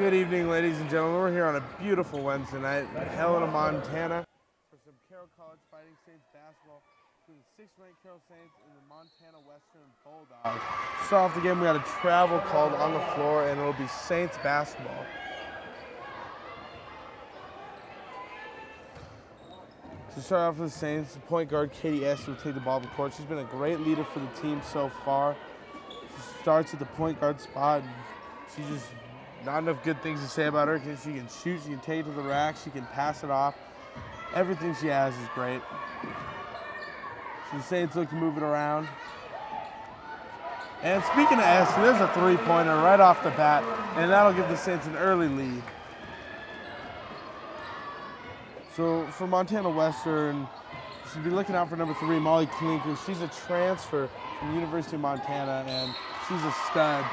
Good evening, ladies and gentlemen. We're here on a beautiful Wednesday night in Helena, Montana for some Carroll College Fighting Saints basketball between the 6th-ranked Carroll Saints and the Montana Western Bulldogs. To start off the game, we got a travel called on the floor, and it'll be Saints basketball. To start off with the Saints, the point guard, Katie S. will take the ball up the court. She's been a great leader for the team so far. She starts at the point guard spot, and she's just not enough good things to say about her because she can shoot, she can take it to the rack, she can pass it off. Everything she has is great. So the Saints look to move it around. And speaking of S, there's a three-pointer right off the bat, and that'll give the Saints an early lead. So for Montana Western, you should be looking out for number 3, Molly Klinker. She's a transfer from the University of Montana, and she's a stud.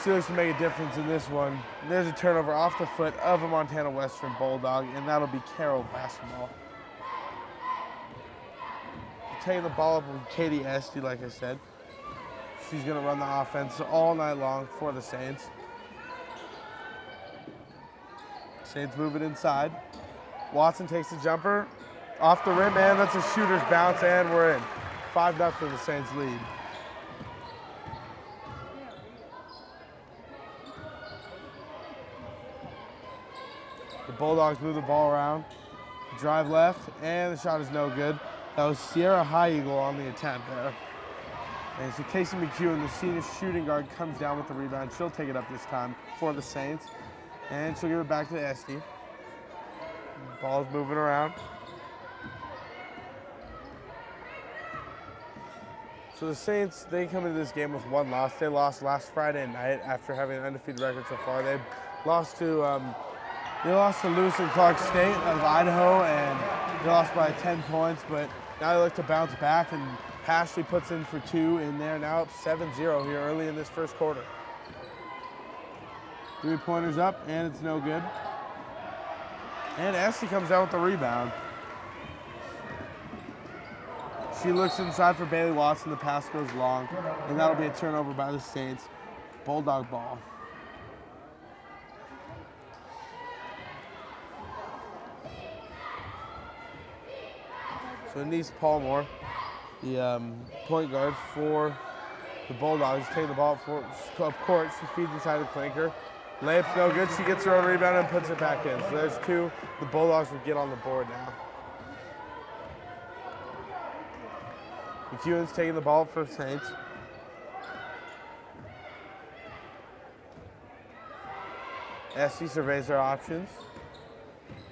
She looks to make a difference in this one. There's a turnover off the foot of a Montana Western Bulldog, and that'll be Carroll basketball. Taking the ball up with Katie Esty, like I said. She's going to run the offense all night long for the Saints. Saints move it inside. Watson takes the jumper off the rim, and that's a shooter's bounce, and we're in. 5-0 the Saints lead. The Bulldogs move the ball around, drive left, and the shot is no good. That was Sierra High Eagle on the attempt there. And so Casey McEwen, the senior shooting guard, comes down with the rebound. She'll take it up this time for the Saints, and she'll give it back to Esty. Ball's moving around. So the Saints, they come into this game with one loss. They lost last Friday night after having an undefeated record so far. They lost to Lewis and Clark State of Idaho, and they lost by 10 points, but now they look to bounce back, and Ashley puts in for 2 in there, now up 7-0 here early in this first quarter. 3-pointers up, and it's no good. And Esty comes down with the rebound. She looks inside for Bailey Watson. The pass goes long, and that'll be a turnover by the Saints. Bulldog ball. So Denise Palmore, the point guard for the Bulldogs, taking the ball up court. She feeds inside the Klinker. Layup's no good. She gets her own rebound and puts it back in. So there's 2. The Bulldogs will get on the board now. McEwen's taking the ball for the Saints. Esty surveys her options.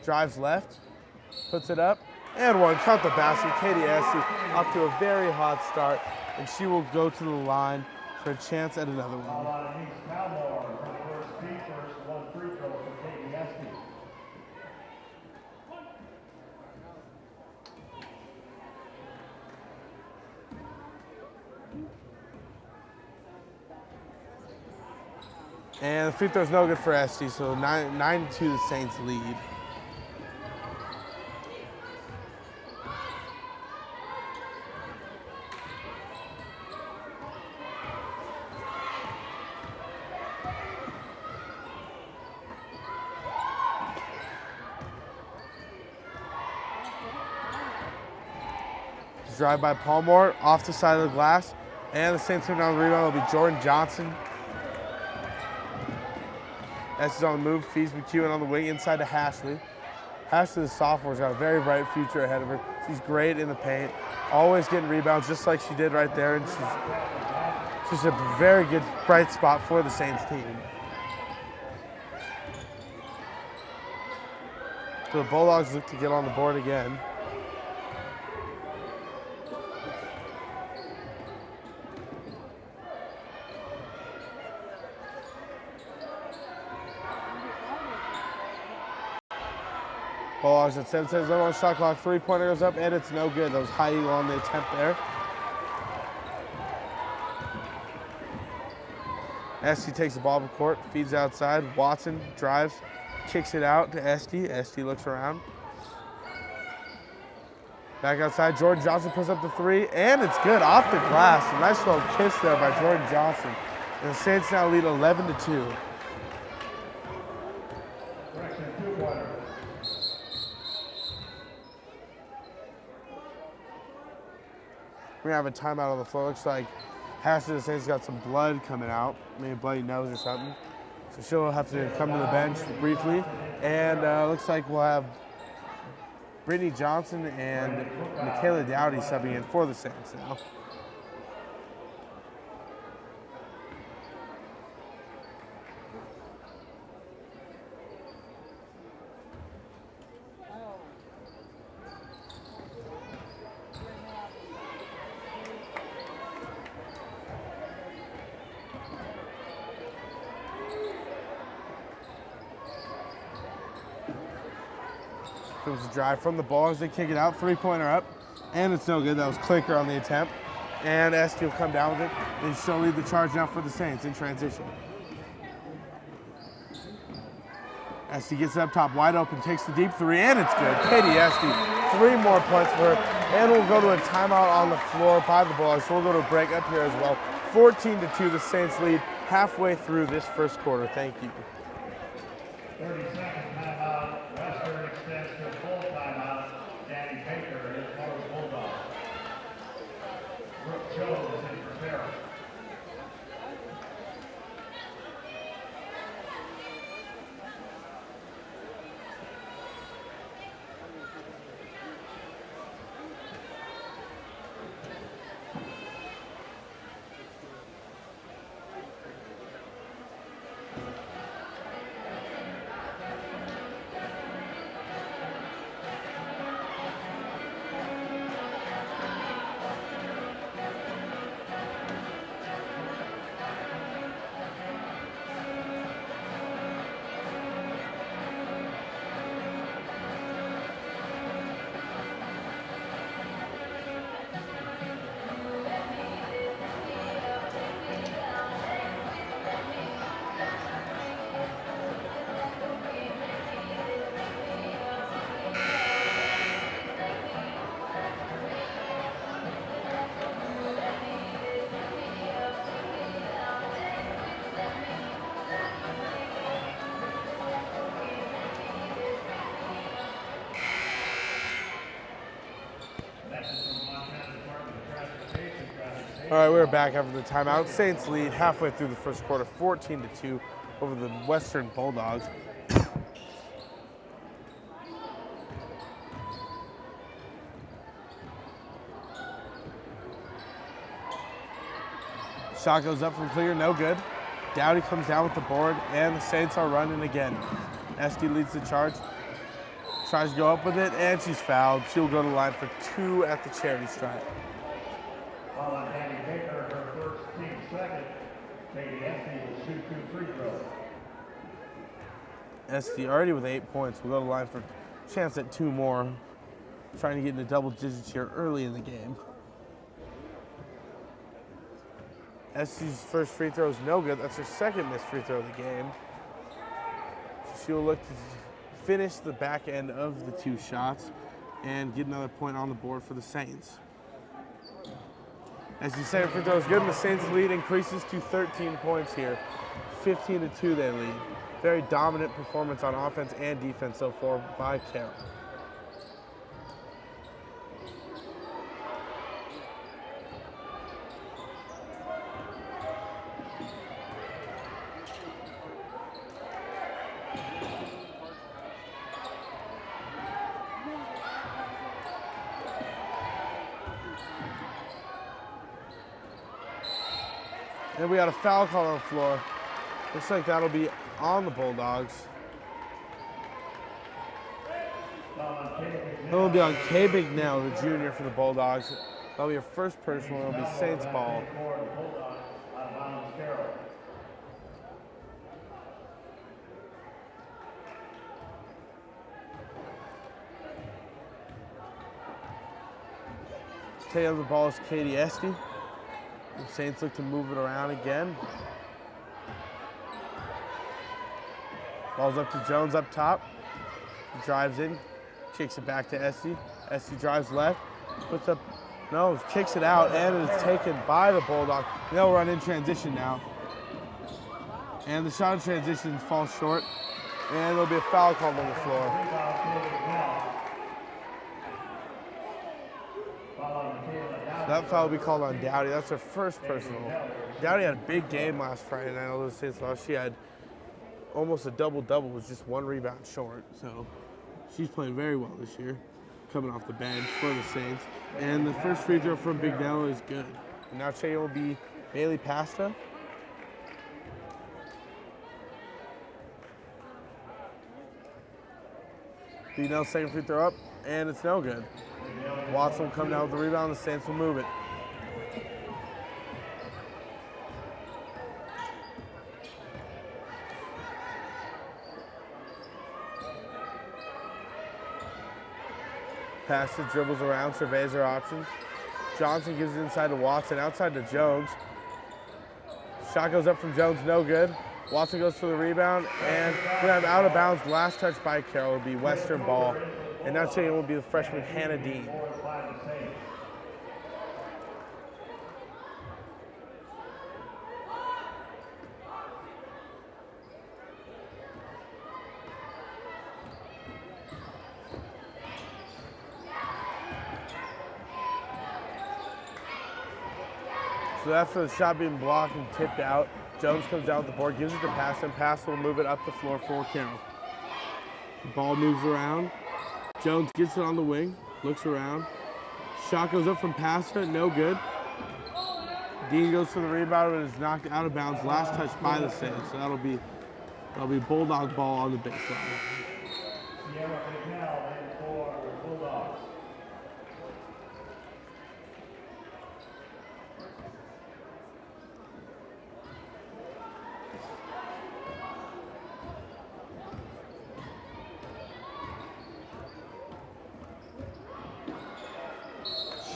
Drives left. Puts it up. And one. Count the basket. Katie Esty off to a very hot start. And she will go to the line for a chance at another one. And the free throw's no good for Esty, so 9-2 the Saints lead. Drive by Palmore, off the side of the glass, and the Saints come down the rebound. It'll be Jordan Johnson. Esty's on the move, feeds McEwen on the wing inside to Ashley. Ashley, the sophomore, has got a very bright future ahead of her. She's great in the paint, always getting rebounds just like she did right there, and she's a very good bright spot for the Saints team. So the Bulldogs look to get on the board again. Bulldogs at 7 seconds on the shot clock. 3-pointer goes up, and it's no good. That was High Eagle on the attempt there. Esty takes the ball up the court, feeds outside. Watson drives, kicks it out to Esty. Esty looks around. Back outside, Jordan Johnson puts up the 3, and it's good off the glass. A nice little kiss there by Jordan Johnson. And the Saints now lead 11-2. We're gonna have a timeout on the floor. Looks like Hash of the Saints got some blood coming out, maybe a bloody nose or something. So she'll have to come to the bench briefly. And looks like we'll have Brittany Johnson and Michaela Dowdy subbing in for the Saints now. Comes a drive from the ball as they kick it out, three-pointer up, and it's no good. That was Clicker on the attempt, and Esty will come down with it. They still lead the charge now for the Saints in transition. Esty gets it up top, wide open, takes the deep three, and it's good. Katie Esty, 3 more points for her, and we'll go to a timeout on the floor by the Bulldogs. So we'll go to a break up here as well. 14-2, the Saints lead halfway through this first quarter. Thank you. 30-second timeout. Western extends to full timeout. Danny Baker is for the Bulldogs. Brooke Jones in for Carroll. All right, we're back after the timeout. Saints lead halfway through the first quarter, 14-2 over the Western Bulldogs. Shot goes up from clear, no good. Dowdy comes down with the board, and the Saints are running again. Esty leads the charge, tries to go up with it, and she's fouled. She'll go to the line for 2 at the charity stripe. Following Danny Baker, her first team second. Katie Esty will shoot 2 free throws. Esty already with 8 points. We'll go to the line for a chance at 2 more. Trying to get into double digits here early in the game. Esty's first free throw is no good. That's her second missed free throw of the game. So she'll look to finish the back end of the 2 shots and get another point on the board for the Saints. Esty's second free throw is good, and the Saints lead increases to 13 points here. 15-2 they lead. Very dominant performance on offense and defense so far by Carroll. And we got a foul call on the floor. Looks like that'll be on the Bulldogs. It'll be on K. Bignell, the junior for the Bulldogs. That'll be your first personal. It'll be Saints ball. Taking on the ball is Katie Esty. The Saints look to move it around again. Ball's up to Jones up top. Drives in, kicks it back to Esty. Esty drives left, puts up, no, kicks it out, and it's taken by the Bulldog. They'll run in transition now. And the shot in transition falls short, and there'll be a foul called on the floor. That foul will be called on Dowdy. That's her first personal. Dowdy had a big game last Friday night. Although the Saints lost, she had almost a double-double with just 1 rebound short. So she's playing very well this year, coming off the bench for the Saints. And the first free throw from Big Nello is good. And now check will be Bailey Pasta. Big Nello's second free throw up, and it's no good. Watson will come down with the rebound. The Saints will move it. Passes, dribbles around, surveys her options. Johnson gives it inside to Watson, outside to Jones. Shot goes up from Jones, no good. Watson goes for the rebound, and we're gonna have out of bounds. Last touch by Carroll will be Western ball. And now taking will be the freshman Hannah Dean. So after the shot being blocked and tipped out, Jones comes down with the board, gives it to Pasta, and Pasta will move it up the floor for Carroll. The ball moves around. Jones gets it on the wing, looks around. Shot goes up from Pasta, no good. Dean goes for the rebound and is knocked out of bounds. Last touch by the Saints, so that'll be Bulldog ball on the baseline. For Bulldogs.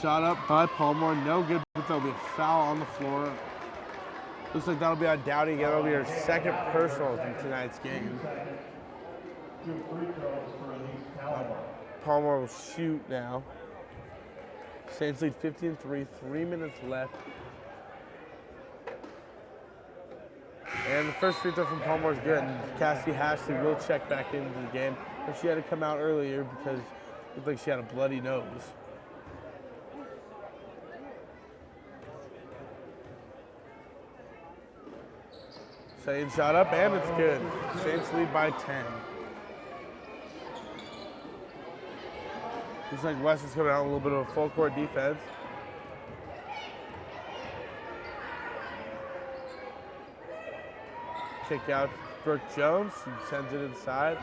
Shot up by Palmer, no good, but there'll be a foul on the floor. Looks like that'll be on Dowdy again. That'll be her second personal in tonight's game. Palmer will shoot now. Saints lead 15-3, 3 minutes left. And the first free throw from Palmer is good. And Cassidy Ashley will check back into the game. But she had to come out earlier because it looked like she had a bloody nose. Saints shot up, and it's good. Saints lead by 10. Looks like West is coming out a little bit of a full court defense. Kick out Brooke Jones. She sends it inside.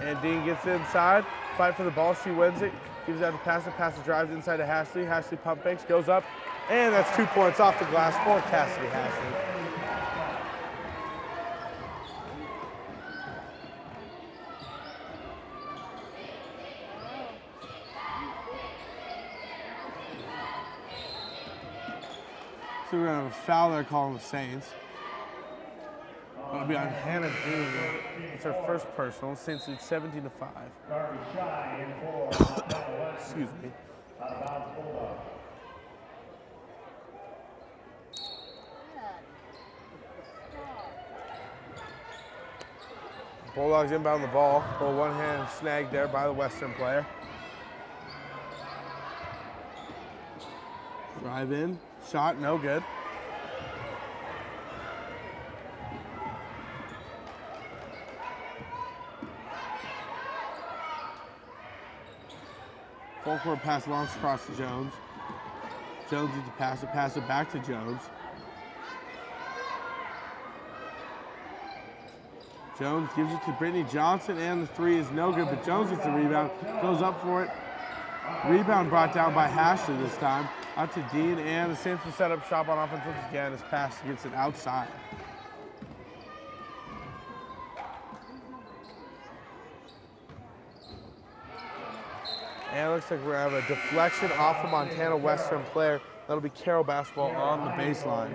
And Dean gets inside. Fight for the ball. She wins it. Gives it out to Pasta. Pasta drives inside to Ashley. Ashley pump fakes, goes up, and that's 2 points off the glass for Cassidy Ashley. So we're gonna have a foul there calling the Saints. It'll be on Hannah Dean. It's her first personal. Saints lead 17-5. Excuse me. Bulldogs inbound the ball. Little one-hand snag there by the Western player. Drive in. Shot, no good. Full court pass launch across to Jones. Jones needs to pass it back to Jones. Jones gives it to Brittany Johnson, and the three is no good, but Jones gets the rebound, goes up for it. Rebound brought down by Ashley this time. Out to Dean, and the Saints will set up shop on offense once again as Pass gets it outside. And it looks like we're going to have a deflection off a Montana Western player. That'll be Carroll basketball on the baseline.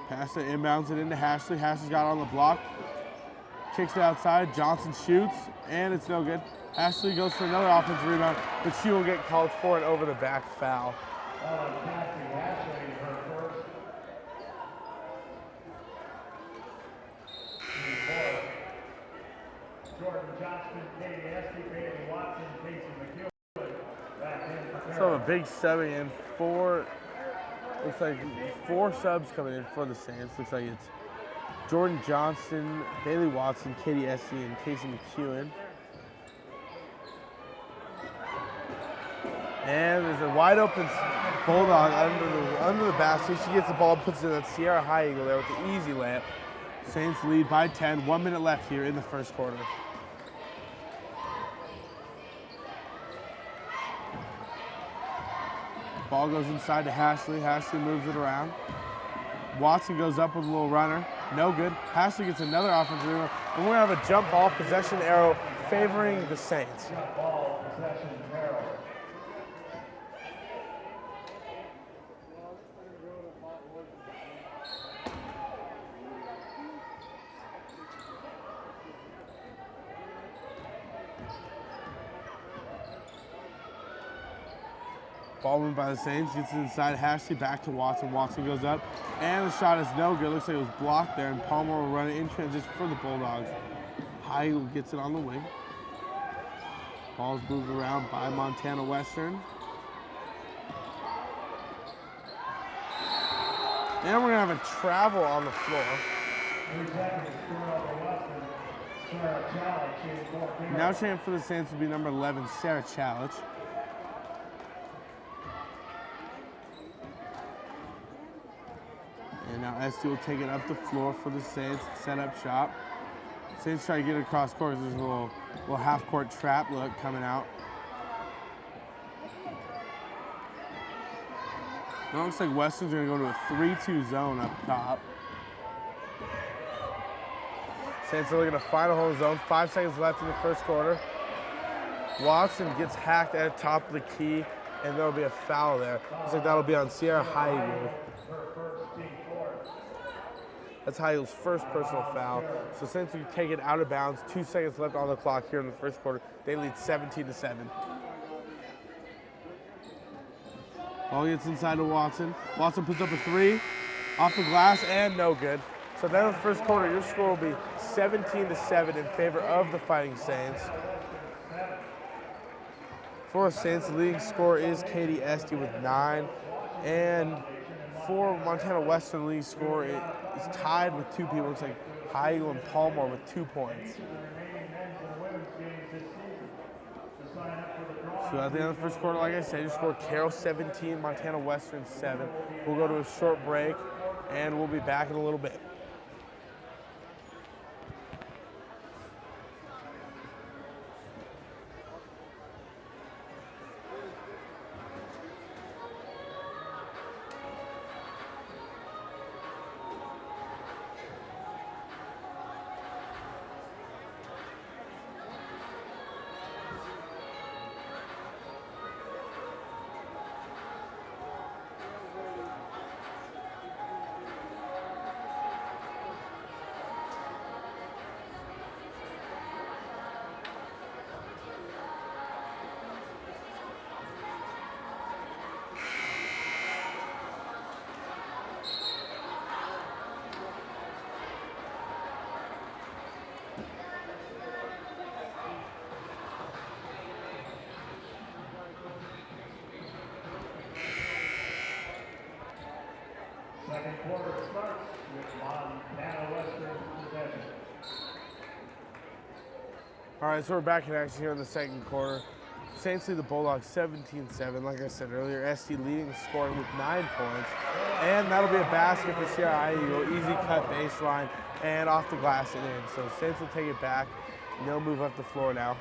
Pass it, inbounds it into Ashley. Ashley's got it on the block. Kicks it outside. Johnson shoots, and it's no good. Ashley goes for another offensive rebound, but she will get called for an over-the-back foul. So a big subbing in for, looks like 4 subs coming in for the Saints. Looks like it's Jordan Johnson, Bailey Watson, Katie Essie, and Casey McEwen. And there's a wide open Bulldog under the basket. She gets the ball, puts it in that Sierra High Eagle there with the easy layup. Saints lead by 10. 1 minute left here in the first quarter. Ball goes inside to Ashley. Ashley moves it around. Watson goes up with a little runner. No good. Ashley gets another offensive rebound. And we're going to have a jump ball possession arrow favoring the Saints. Jump ball possession Carroll. Ball moved by the Saints, gets it inside Ashley, back to Watson. Watson goes up, and the shot is no good. Looks like it was blocked there, and Palmer will run it in transition for the Bulldogs. High gets it on the wing. Ball's moved around by Montana Western. And we're gonna have a travel on the floor. Now checking for the Saints will be number 11, Sarah Chalich. And now Esty will take it up the floor for the Saints, set up shop. Saints try to get it across court. There's a little half-court trap look coming out. Now it looks like Western's gonna go to a 3-2 zone up top. Saints are looking to find a home zone. 5 seconds left in the first quarter. Watson gets hacked at the top of the key, and there'll be a foul there. Looks like that'll be on Sierra High Eagle. That's High Eagle's first personal foul. So since we take it out of bounds, 2 seconds left on the clock here in the first quarter, they lead 17-7. Ball gets inside to Watson. Watson puts up a 3, off the glass, and no good. So then in the first quarter, your score will be 17-7 in favor of the Fighting Saints. For the Saints, the leading scorer is Katie Esty with 9, and for Montana Western, the leading scorer is tied with 2 people. Looks like High Eagle and Palmer with 2 points. So at the end of the first quarter, like I said, your score Carroll 17, Montana Western 7. We'll go to a short break, and we'll be back in a little bit. Second quarter starts with Montana Western possession. All right, so we're back in action here in the second quarter. Saints lead the Bulldogs 17-7. Like I said earlier, ST leading the scoring with 9 points. And that'll be a basket for Sierra High Eagle. Easy cut baseline and off the glass and in. So Saints will take it back. They'll move up the floor now.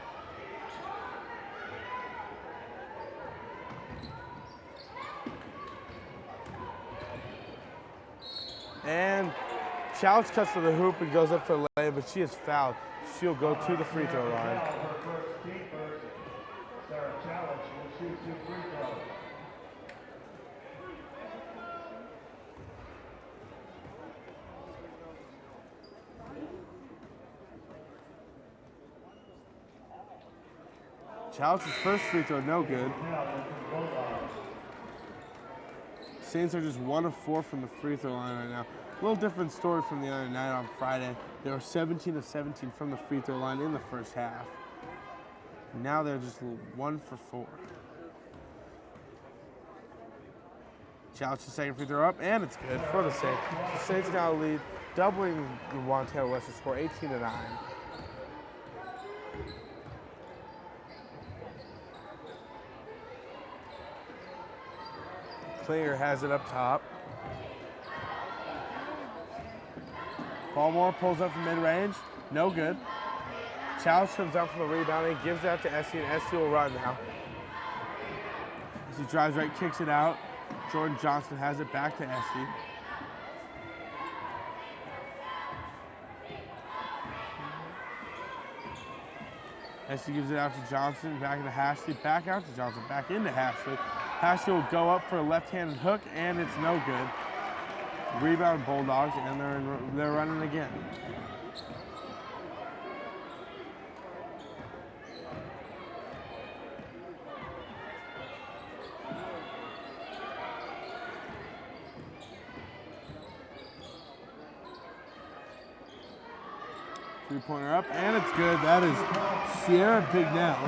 And Chalich cuts to the hoop and goes up for a layup, but she is fouled. She'll go to the free throw line. Sarah Chalich will shoot 2 free throws. Chalice's first free throw, no good. Saints are just 1 of 4 from the free throw line right now. A little different story from the other night on Friday. They were 17 of 17 from the free throw line in the first half. Now they're just 1 for 4. Chalice's second free throw up, and it's good for the Saints. The Saints now lead, doubling the Montana Western score, 18-9. Klinger has it up top. Ballmore pulls up from mid-range, no good. Chalice comes down from the rebound and gives it out to Esty, and Esty will run now. As he drives right, kicks it out. Jordan Johnson has it back to Esty. Esty gives it out to Johnson, back into Hashley, back out to Johnson, back into Hashley. Hashley will go up for a left-handed hook, and it's no good. Rebound Bulldogs, and they're running again. Three-pointer up, and it's good. That is Sierra Bignell.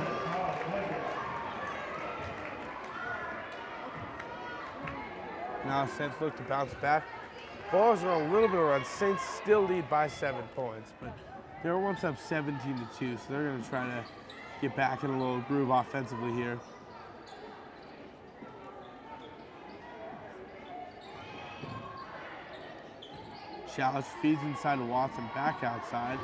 Now Saints look to bounce back. Bulldogs are on a little bit of a run. Saints still lead by 7 points, but they were once up 17-2, so they're going to try to get back in a little groove offensively here. Chalice feeds inside to Watson, back outside.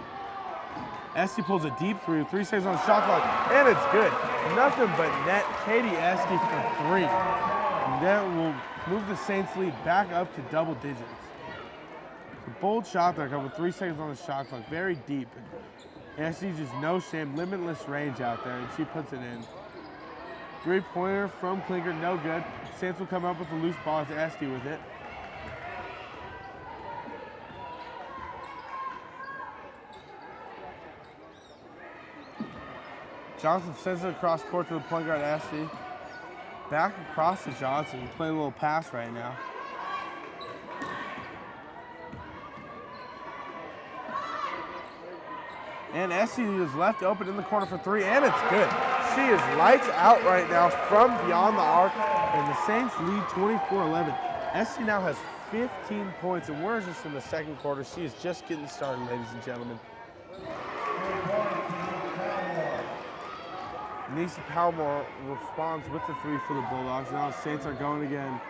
Esty pulls a deep 3 seconds on the shot clock, and it's good. Nothing but net. Katie Esty for 3. And that will move the Saints lead back up to double digits. A bold shot there, with 3 seconds on the shot clock, very deep. And Esty just no shame, limitless range out there, and she puts it in. Three-pointer from Klinger, no good. Saints will come up with a loose ball to Esty with it. Johnson sends it across court to the point guard, Esty. Back across to Johnson, playing a little pass right now. And Esty is left open in the corner for 3, and it's good. She is lights out right now from beyond the arc, and the Saints lead 24-11. Esty now has 15 points, and we're just in the second quarter. She is just getting started, ladies and gentlemen. Nisa Palmore responds with the 3 for the Bulldogs. Now the Saints are going again.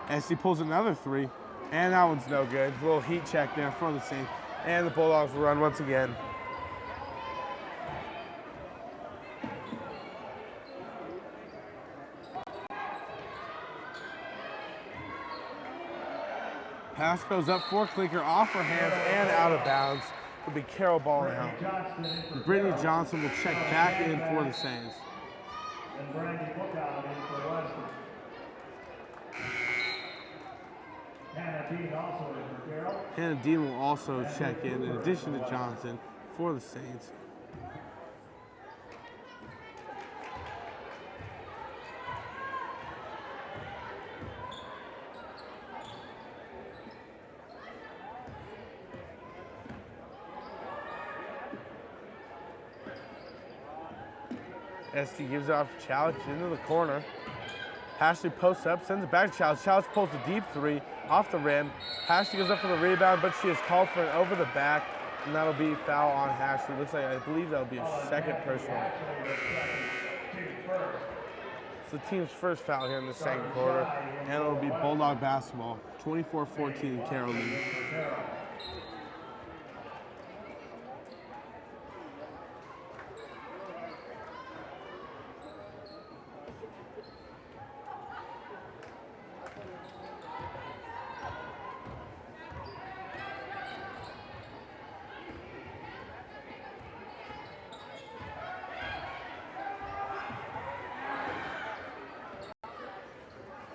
Esty pulls another 3, and that one's no good. A little heat check there for the Saints. And the Bulldogs will run once again. Pass goes up for Klinger, off her hands and out of bounds. It'll be Carroll ball now. Brittany Johnson will check back in for the Saints. And Brandy Lookout in for Western. Hannah Dean also in for Carroll. Hannah Dean will also check in addition to Johnson, for the Saints. Esty gives it off to Chalice into the corner. Hashley posts up, sends it back to Chalice. Chalice pulls a deep 3 off the rim. Hashley goes up for the rebound, but she is called for an over the back, and that'll be foul on Hashley. Looks like, I believe that'll be a second personal. It's the team's first foul here in the second quarter, and it'll be Bulldog basketball. 24-14 Carroll lead.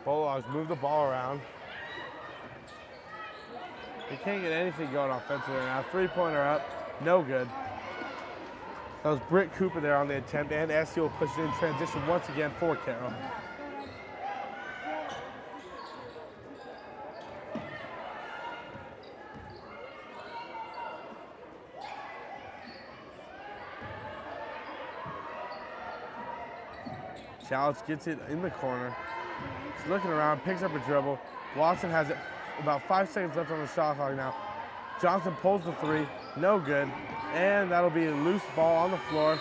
Bulldogs move the ball around. They can't get anything going offensively right now. Three-pointer up, no good. That was Britt Cooper there on the attempt, and SC will push it in transition once again for Carroll. Challenge gets it in the corner. She's looking around, picks up a dribble. Watson has it about 5 seconds left on the shot clock now. Johnson pulls the three, no good. And that'll be a loose ball on the floor.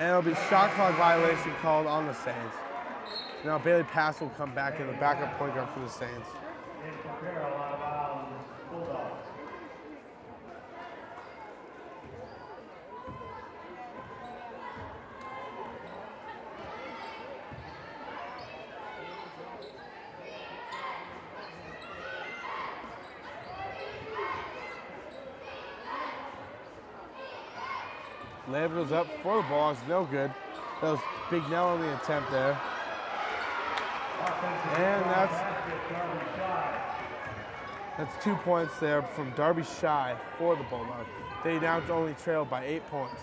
And it'll be shot clock violation called on the Saints. Now Bailey Pass will come back in the backup point guard for the Saints. And for Carroll, out of bounds, Bulldogs. Layup goes up for the Bulldogs, no good. That was Big Nell on the attempt there. And that's 2 points there from Darby Shy for the Bulldogs. They now only trail by 8 points.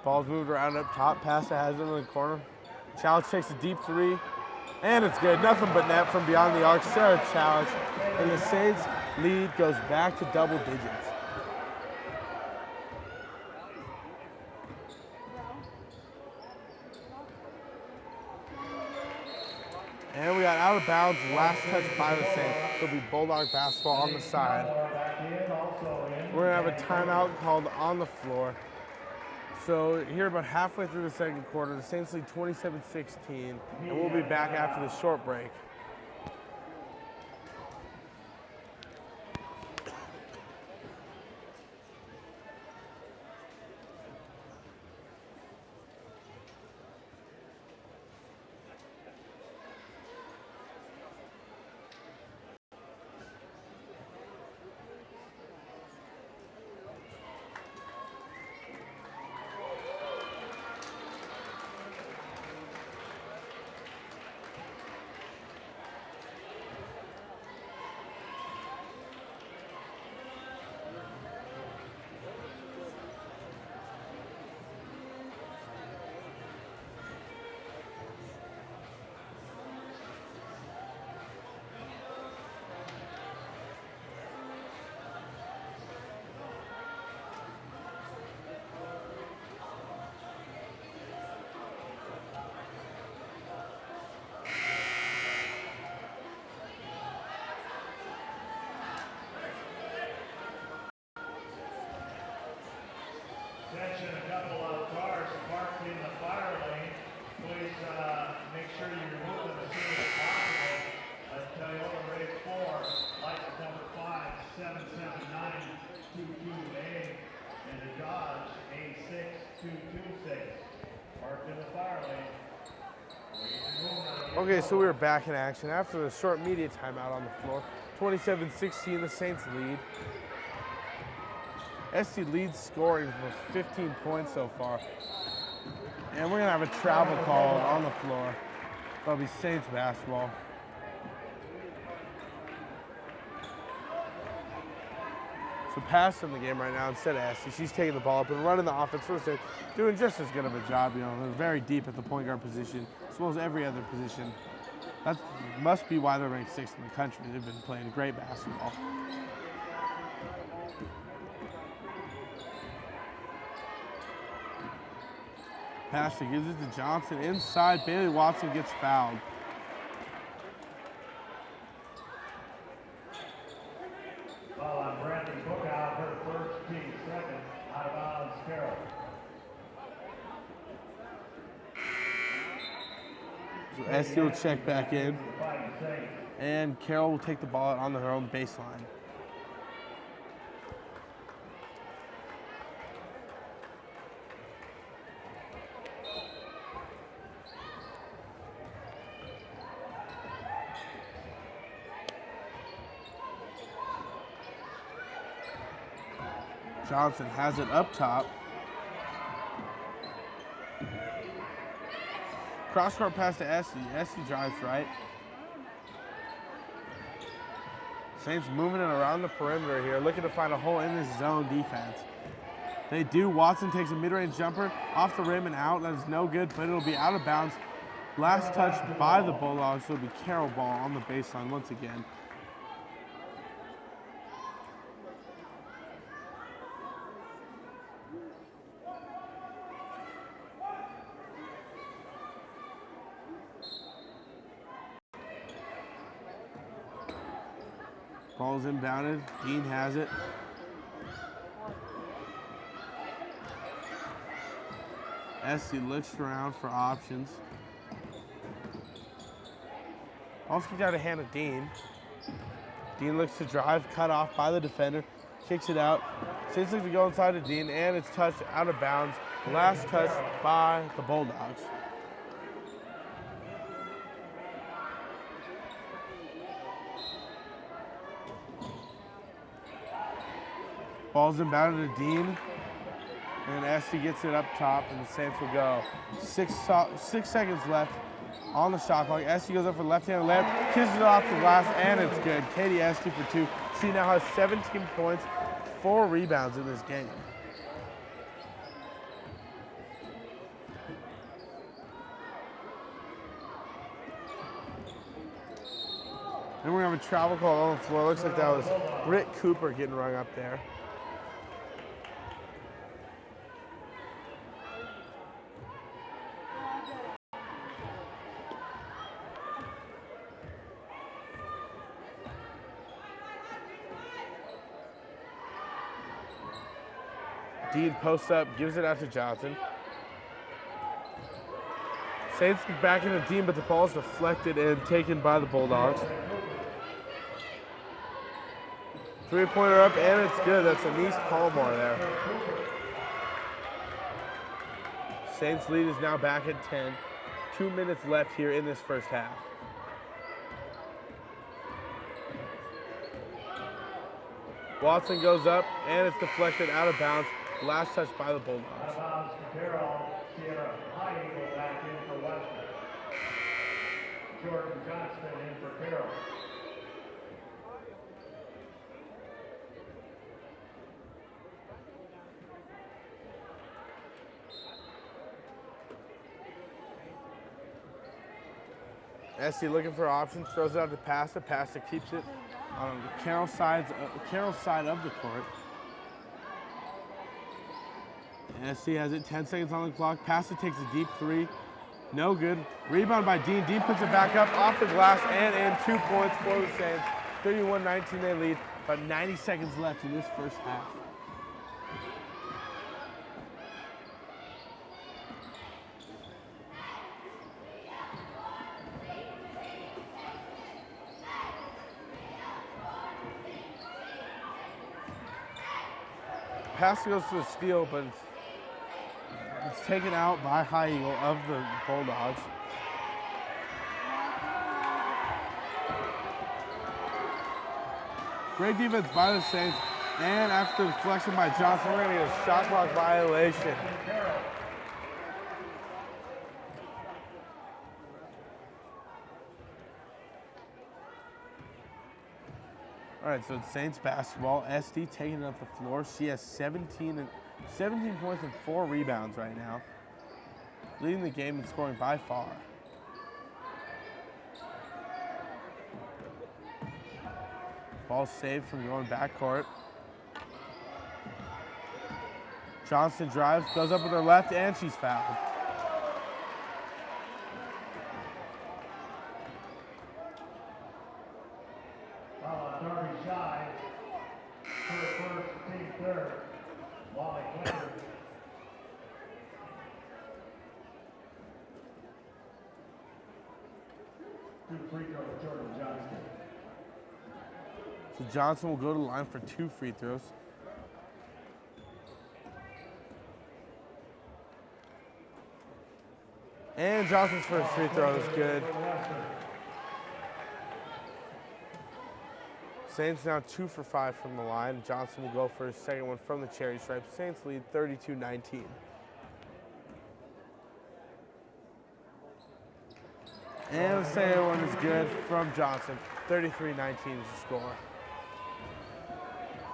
Ball's moved around up top, pass to Hazard in the corner. Challenge takes a deep three, and it's good. Nothing but net from beyond the arc. Sarah Challenge, and the Saints lead goes back to double digits. And we got out of bounds, last touch by the Saints. It'll be Bulldog basketball on the side. We're gonna have a timeout called on the floor. So here about halfway through the second quarter, the Saints lead 27-16, and we'll be back after the short break. Attention, a couple of cars parked in the fire lane. Please make sure you remove them as soon as possible. Toyota Race 4, license number 5779222A, and the Dodge A6226, parked in the fire lane. Okay, so we're back in action after the short media timeout on the floor. 27-16, the Saints lead. SC leads scoring for 15 points so far. And we're gonna have a travel call on the floor. That'll be Saints basketball. So Pass in the game right now instead of SC. She's taking the ball up and running the offense for the Saints, doing just as good of a job. You know, they're very deep at the point guard position, as well as every other position. That must be why they're ranked 6th in the country. They've been playing great basketball. Pass gives it to Johnson inside. Bailey Watson gets fouled. Foul on Brandy Cookout, her first, team second, out of bounds, Carroll. So SC will check back in. And Carroll will take the ball out on her own baseline. Johnson has it up top. Cross-court pass to Essie. Essie drives right. Saints moving it around the perimeter here, looking to find a hole in this zone defense. They do. Watson takes a mid-range jumper off the rim and out. That is no good, but it'll be out of bounds. Last touch by the Bulldogs, so it'll be Carroll ball on the baseline once again. Ball's inbounded. Dean has it. Esty looks around for options. Also got a hand of Dean. Dean looks to drive, cut off by the defender, kicks it out. Saints look to go inside to Dean, and it's touched out of bounds. Last touch by the Bulldogs. Ball's inbounded to Dean, and Esty gets it up top, and the Saints will go. 6 seconds left on the shot clock. Esty goes up for left-handed layup, kisses it off the glass, and it's good. Katie Esty for 2. She now has 17 points, 4 rebounds in this game. Then we're gonna have a travel call on the floor. Looks like that was Britt Cooper getting rung up there. Dean posts up, gives it out to Johnson. Saints back in the team, but the ball's deflected and taken by the Bulldogs. 3-pointer up, and it's good. That's Anise Palmore there. Saints lead is now back at 10. 2 minutes left here in this first half. Watson goes up, and it's deflected out of bounds. Last touch by the Bulldogs. Out of bounds to Carroll. Sierra High Eagle back in for Western. Jordan Johnston in for Carroll. Esty looking for options, throws it out to Pasta. Pasta keeps it on the Carroll side of the court. Esty has it, 10 seconds on the clock. Pasta takes a deep 3. No good. Rebound by Dean. Dean puts it back up off the glass and in. 2 points for the Saints. 31-19 they lead. About 90 seconds left in this first half. Pass goes to the steal, but it's taken out by High Eagle of the Bulldogs. Great defense by the Saints, and after the deflection by Johnson, we're going to get a shot clock violation. All right, so it's Saints basketball. SD taking it up the floor. She has 17 points and 4 rebounds right now. Leading the game and scoring by far. Ball saved from going backcourt. Johnston drives, goes up with her left, and she's fouled. So Johnson will go to the line for 2 free throws. And Johnson's first free throw is good. Saints now 2 for 5 from the line. Johnson will go for his second one from the cherry stripe. Saints lead 32-19. And the second one is good from Johnson. 33-19 is the score.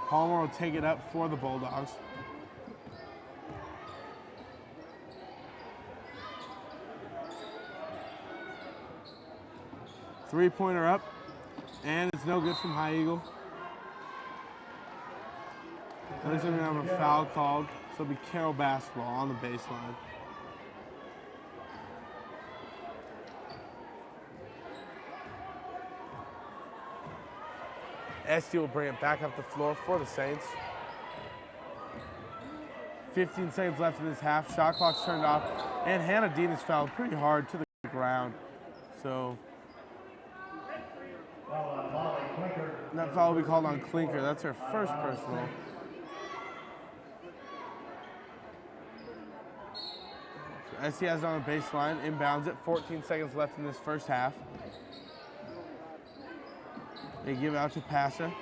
Palmer will take it up for the Bulldogs. Three-pointer up, and it's no good from High Eagle. Looks like we're going to have a foul called, so it'll be Carroll basketball on the baseline. Esty will bring it back up the floor for the Saints. 15 seconds left in this half. Shot clock's turned off, and Hannah Dean is fouled pretty hard to the ground. So that foul will be called on Clinker. That's her first personal. So Esty has it on the baseline, inbounds it. 14 seconds left in this first half. They give it out to Passer.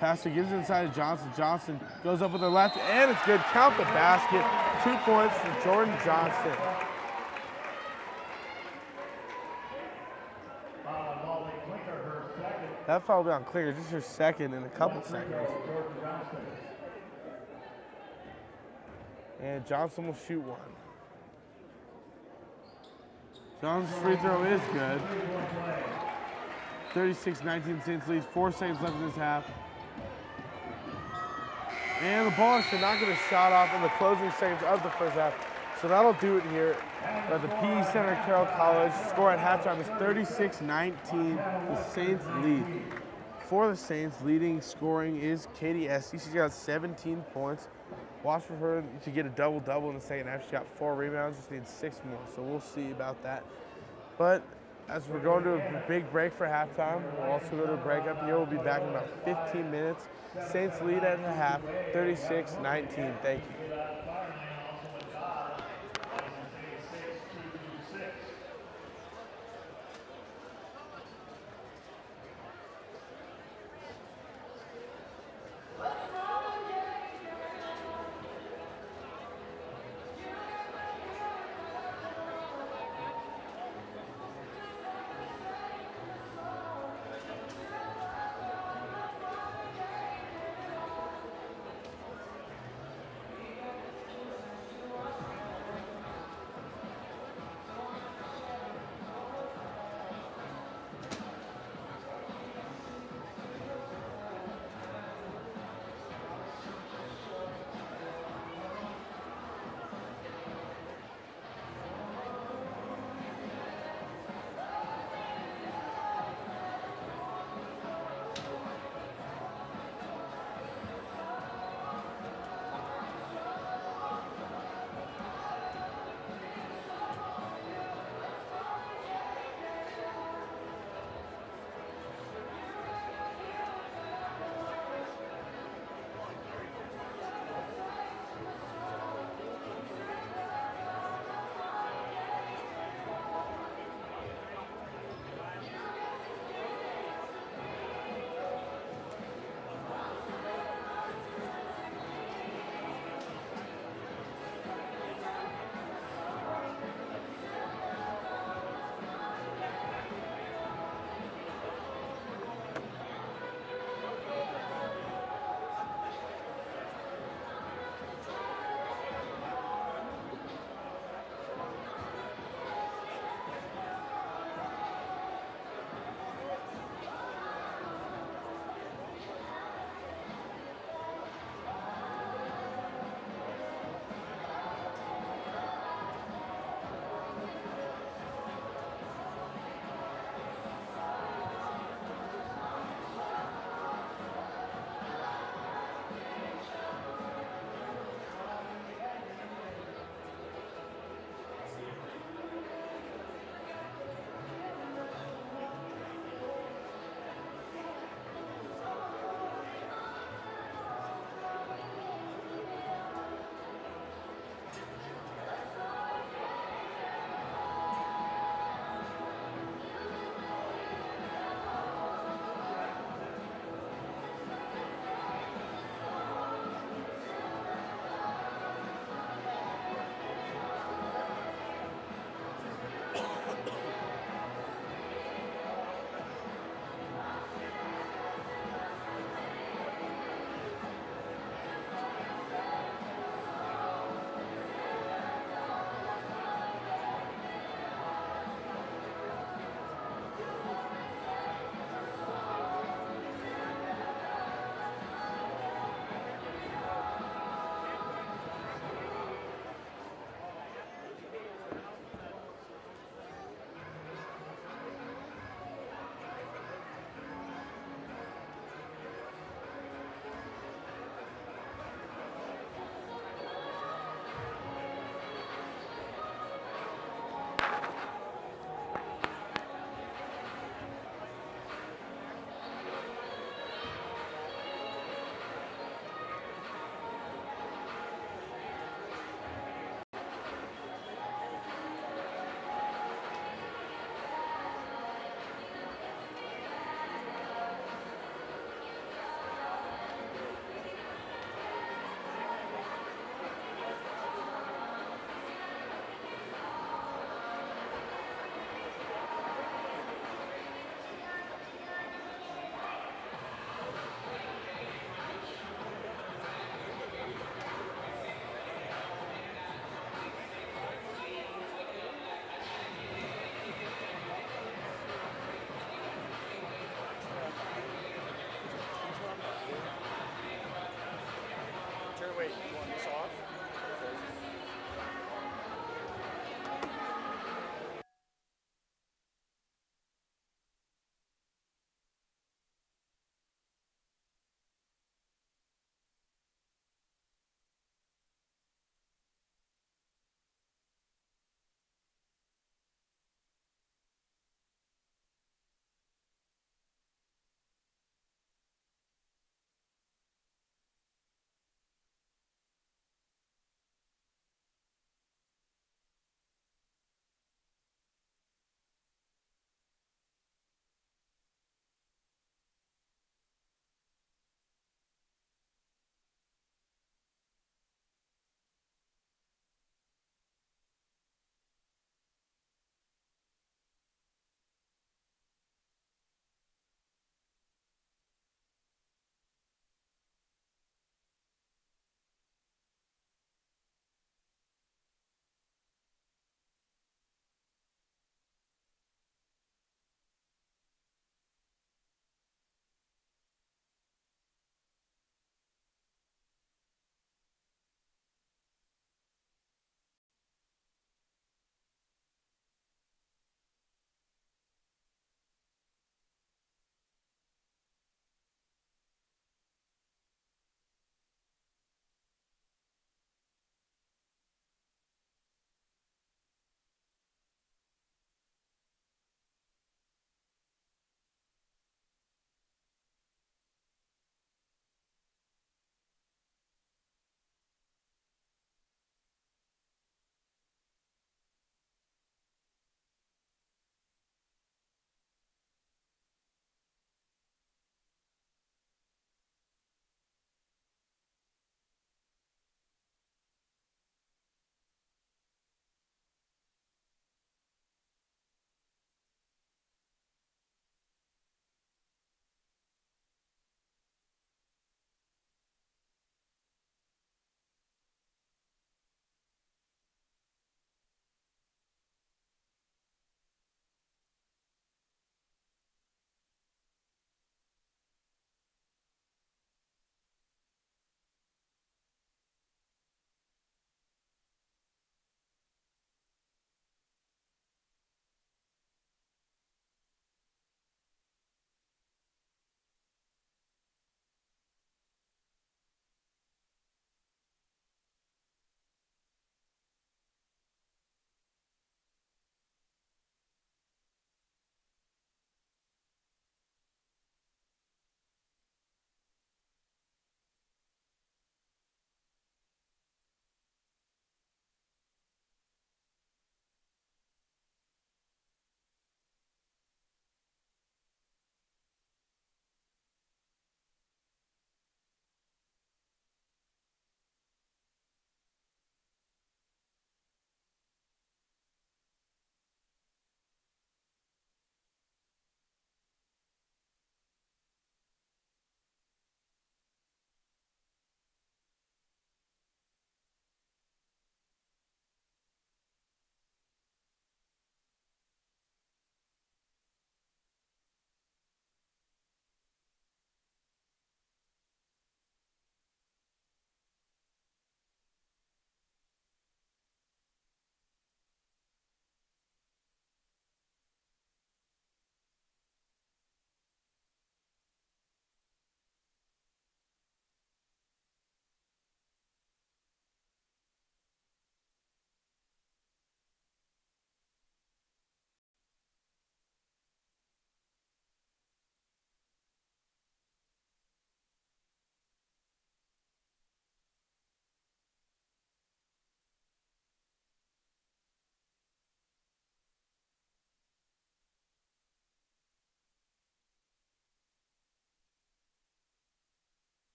Passer gives it inside to Johnson. Johnson goes up with her left, and it's good. Count the basket. 2 points for Jordan Johnston. That foul will be on Clinker. Just her second in a couple seconds. And Johnson will shoot one. Johnson's free throw is good. 36-19 Saints lead. 4 seconds left in this half. And the Bulldogs could not get a shot off in the closing seconds of the first half. So that'll do it here at the PE Center Carroll College. Score at halftime is 36-19. The Saints lead. For the Saints, leading scoring is Katie Esty. She's got 17 points. Watch for her to get a double-double in the second half. She got 4 rebounds, just needs 6 more. So we'll see about that. But as we're going to a big break for halftime, we'll also go to a break up here. We'll be back in about 15 minutes. Saints lead at the half, 36-19. Thank you.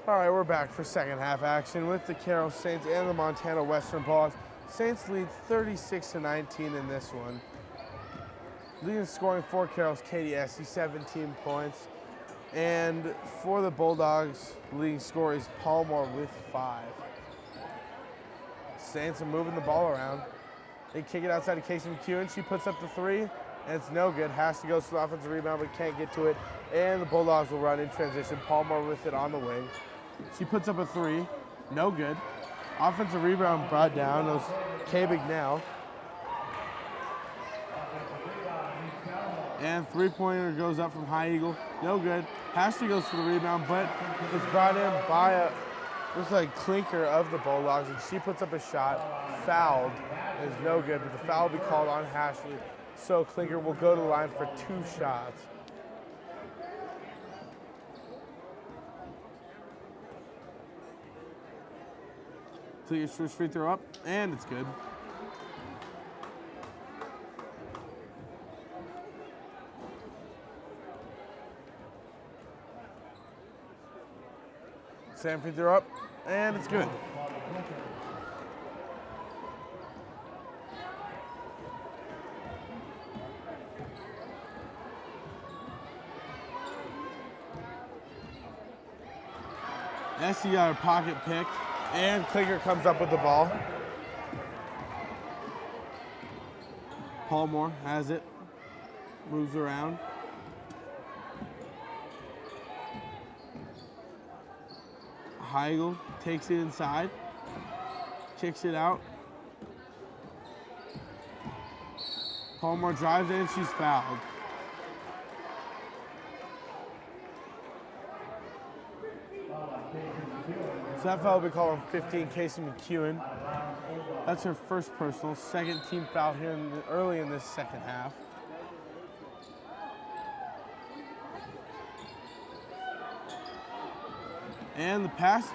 All right, we're back for second half action with the Carroll Saints and the Montana Western Bulldogs. Saints lead 36-19 in this one. Leading scoring for Carroll's Katie Essie, 17 points. And for the Bulldogs, leading scorer is Palmore with 5. Saints are moving the ball around. They kick it outside of Casey McEwen. She puts up the 3, and it's no good. Has to go to the offensive rebound, but can't get to it. And the Bulldogs will run in transition. Palmore with it on the wing. She puts up a 3, no good. Offensive rebound brought down. It was K-Big now. And three-pointer goes up from High Eagle, no good. Hashley goes for the rebound, but it's brought in by a, looks like Clinker of the Bulldogs, and she puts up a shot, fouled, is no good, but the foul will be called on Hashley. So Clinker will go to the line for 2 shots. Clinker's first free throw up, and it's good. Second free throw up, and it's good. Essie got her pocket picked, and Clinker comes up with the ball. Palmore has it, moves around. Heigl takes it inside, kicks it out. Palmore drives in, she's fouled. So that foul will be called on 15, Casey McEwen. That's her first personal, second team foul here early in this second half. And the pass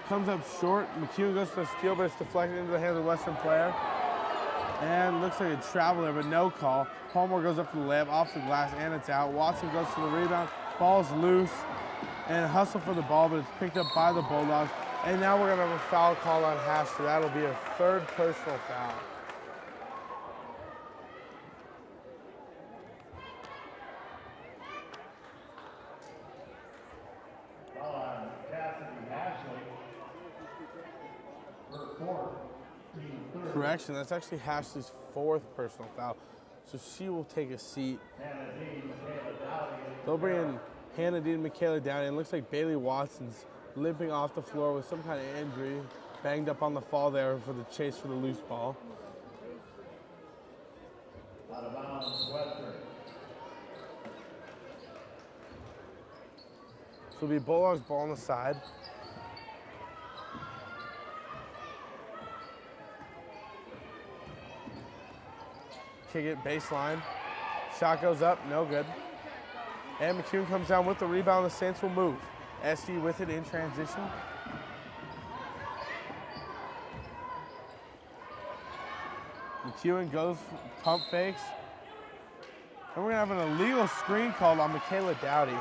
comes up short. McEwen goes for the steal, but it's deflected into the hand of the Western player. And looks like a travel there, but no call. Palmore goes up for the layup, off the glass, and it's out. Watson goes for the rebound. Ball's loose, and a hustle for the ball, but it's picked up by the Bulldogs. And now we're gonna have a foul call on Hasher. That'll be a third personal foul. Correction, that's actually Hashley's 4th personal foul. So she will take a seat. They'll bring in Hannah Dean and Michaela Downey. And it looks like Bailey Watson's limping off the floor with some kind of injury. Banged up on the fall there for the chase for the loose ball. Out of bounds, Western. So it'll be Bulldogs ball on the side. Kick it, baseline. Shot goes up, no good. And McEwen comes down with the rebound. The Saints will move. SD with it in transition. McEwen goes, pump fakes. And we're gonna have an illegal screen called on Michaela Dowdy.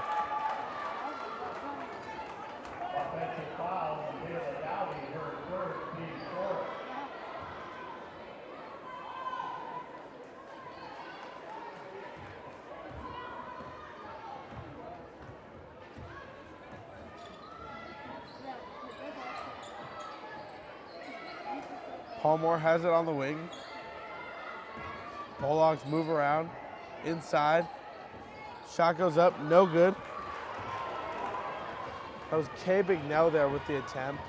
Offensive foul on Michaela Dowdy, her first, team 4. Palmore has it on the wing. Bulldogs move around, inside. Shot goes up, no good. That was K. Bignell there with the attempt.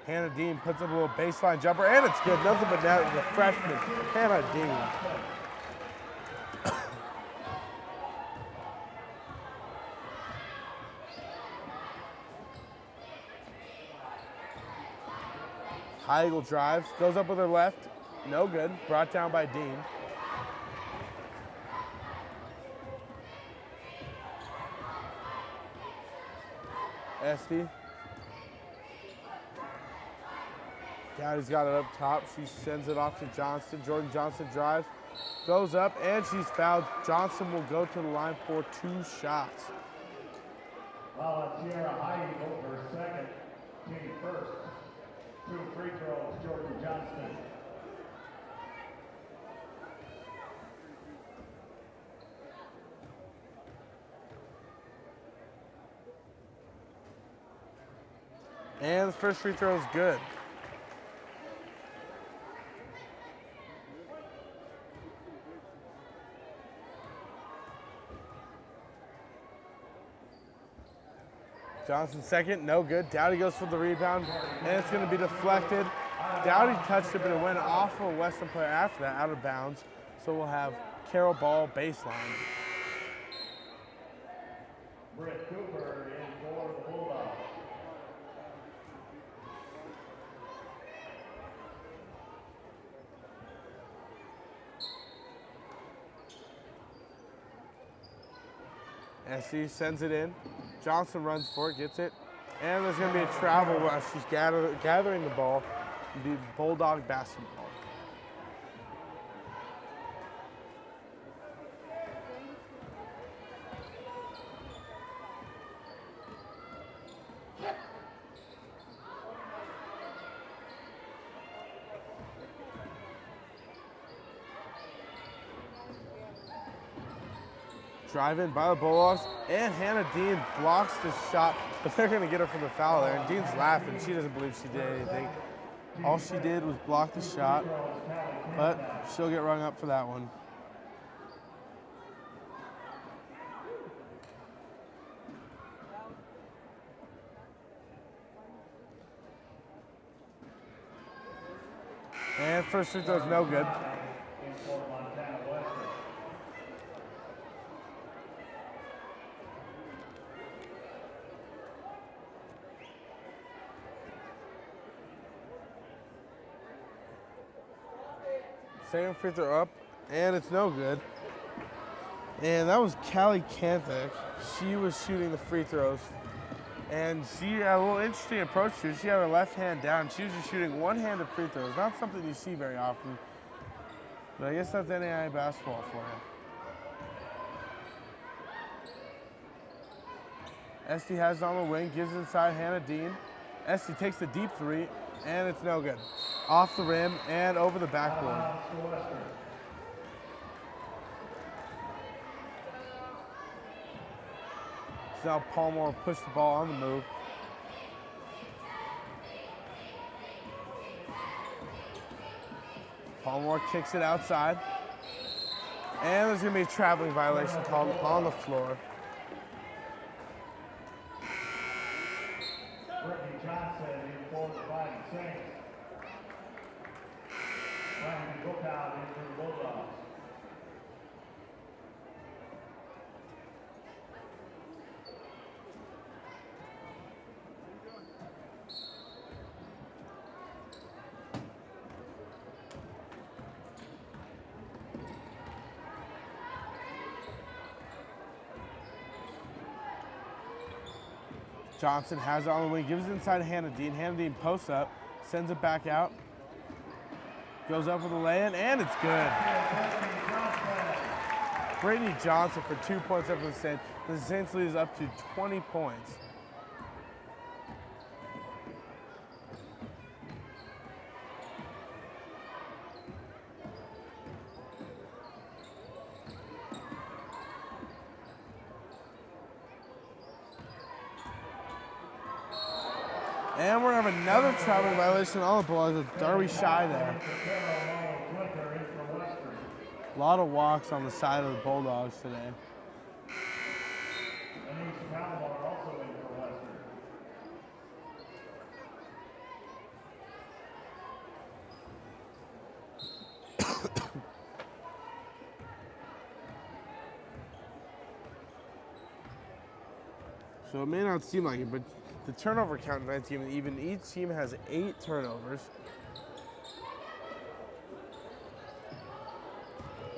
Hannah Dean puts up a little baseline jumper, and it's good. Nothing but net, the freshman, Hannah Dean. High Eagle drives, goes up with her left, no good, brought down by Dean. SD. Dowdy's got it up top. She sends it off to Johnston. Jordan Johnson drives, goes up, and she's fouled. Johnson will go to the line for 2 shots. Sierra Heidi over second, team first. 2 free throws, Jordan Johnston. And the first free throw is good. Johnson second, no good. Dowdy goes for the rebound, and it's going to be deflected. Dowdy touched it, but it went off of a Western player after that, out of bounds. So we'll have Carroll ball baseline. Britt Cooper in for the Bulldogs. SC sends it in. Johnson runs for it, gets it. And there's going to be a travel rush. She's gathering the ball. It'll be Bulldog basketball. Drive in by the Bulldogs, and Hannah Dean blocks the shot, but they're going to get her for the foul there. And Dean's laughing. She doesn't believe she did anything. All she did was block the shot, but she'll get rung up for that one. And first free throw is no good. Second free throw up, and it's no good. And that was Callie Kanthick. She was shooting the free throws. And she had a little interesting approach to it. She had her left hand down. She was just shooting one-handed free throws. Not something you see very often. But I guess that's NAIA basketball for you. Esty has it on the wing, gives it inside Hannah Dean. Esty takes the deep three, and it's no good. Off the rim and over the backboard. So now Palmore pushed the ball on the move. Palmore kicks it outside. And there's going to be a traveling violation called on the floor. Brittany Johnson in for the Fighting Saints. Brandon Brookout in for the Bulldogs. Johnson has it on the wing, gives it inside to Hannah Dean. Hannah Dean posts up, sends it back out, goes up with a lay-in, and it's good. Brittany Johnson for 2 points up for the Saints. The Saints lead is up to 20 points. And we're going to have another traveling violation on the Bulldogs with Darby Shy there. A lot of walks on the side of the Bulldogs today. So it may not seem like it, but the turnover count in that team, even each team has 8 turnovers.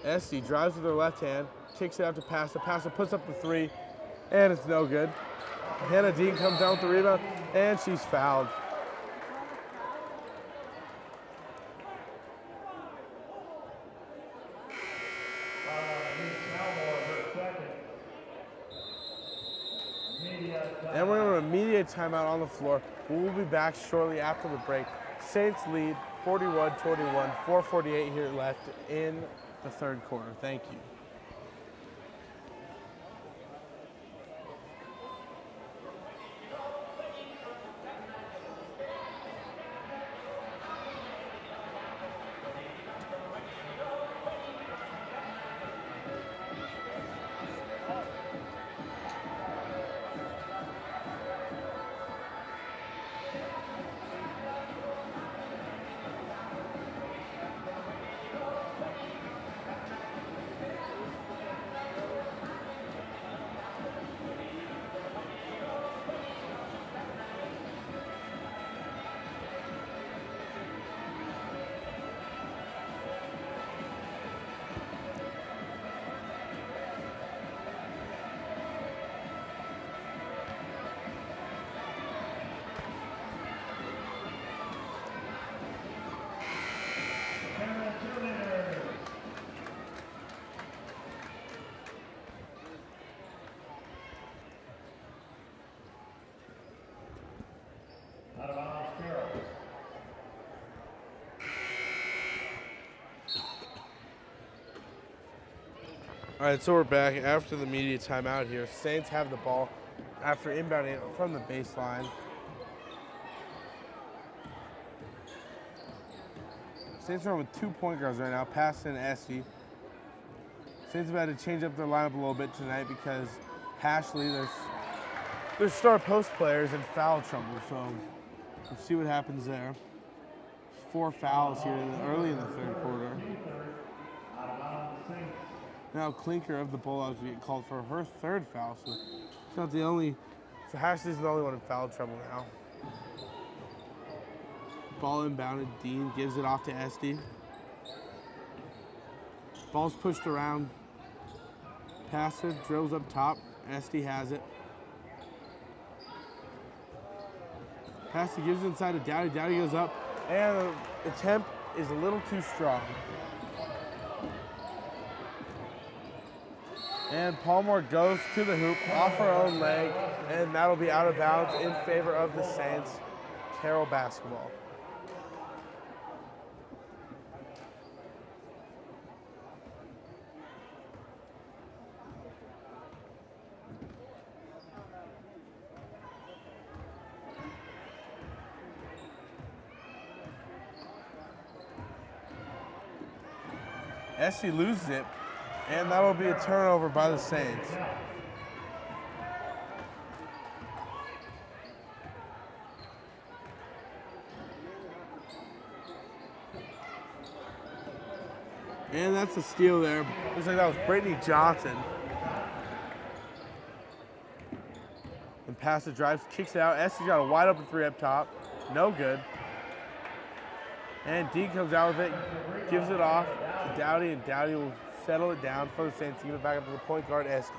Esty drives with her left hand, kicks it out to Pasta. Pasta puts up the 3, and it's no good. Hannah Dean comes down with the rebound, and she's fouled. And we're going to immediate timeout on the floor. We'll be back shortly after the break. Saints lead 41-21, 4:48 here left in the third quarter. Thank you. Out of bounds, Carroll. All right, so we're back after the immediate timeout here. Saints have the ball after inbounding from the baseline. Saints are with 2 point guards right now, Pass and Esty. Saints have had to change up their lineup a little bit tonight because Ashley, their star post players in foul trouble. So we'll see what happens there. 4 fouls here early in the third quarter. Now Clinker of the Bulldogs will get called for her 3rd foul. So it's not the only. So Ashley's the only one in foul trouble now. Ball inbounded. Dean gives it off to Esty. Ball's pushed around. Passer drills up top. Esty has it. Passer gives it inside to Dowdy. Dowdy goes up. And the attempt is a little too strong. And Palmore goes to the hoop off her own leg. And that'll be out of bounds in favor of the Saints. Carroll basketball. Esty loses it, and that'll be a turnover by the Saints. And that's a steal there. Looks like that was Brittany Johnson. And Passer drives, kicks it out. Esty's got a wide open 3 up top. No good. And Dean comes out with it, gives it off to Dowdy, and Dowdy will settle it down for the Saints to give it back up to the point guard, Esty.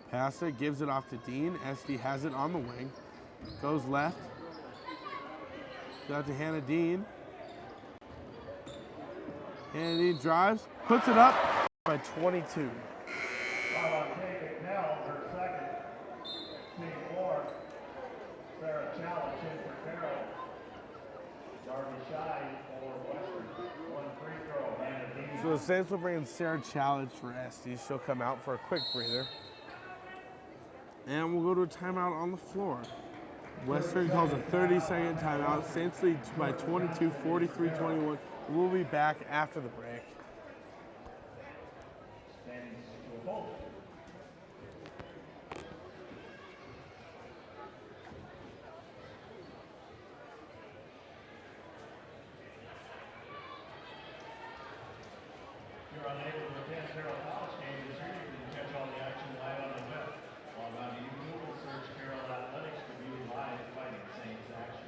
Passer gives it off to Dean. Esty has it on the wing. Goes left. Out to Hannah Dean. Hannah Dean drives, puts it up by 22. Challenge in for Carroll. Darby Shy for Western. 1 free throw. And So the Saints will bring in Sarah Challenge for Esty. She'll come out for a quick breather. And we'll go to a timeout on the floor. Western calls a 30-second timeout. Saints lead by 22, 43-21. We'll be back after the break. standing to a vote. You're unable to attend Carroll College game this year. You can catch all the action live on the web. Log on to YouTube and search Carroll Athletics to view live Fighting Saints action.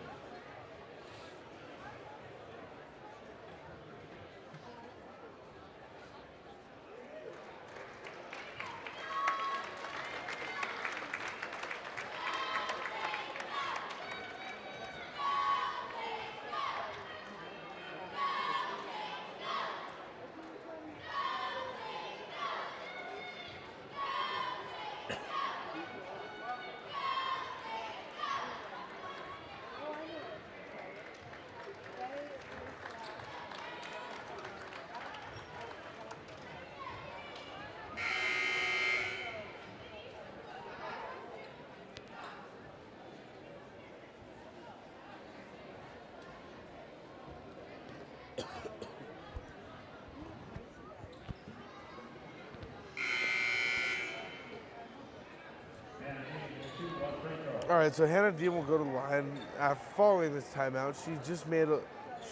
All right, so Hannah Dean will go to the line after following this timeout. She just made a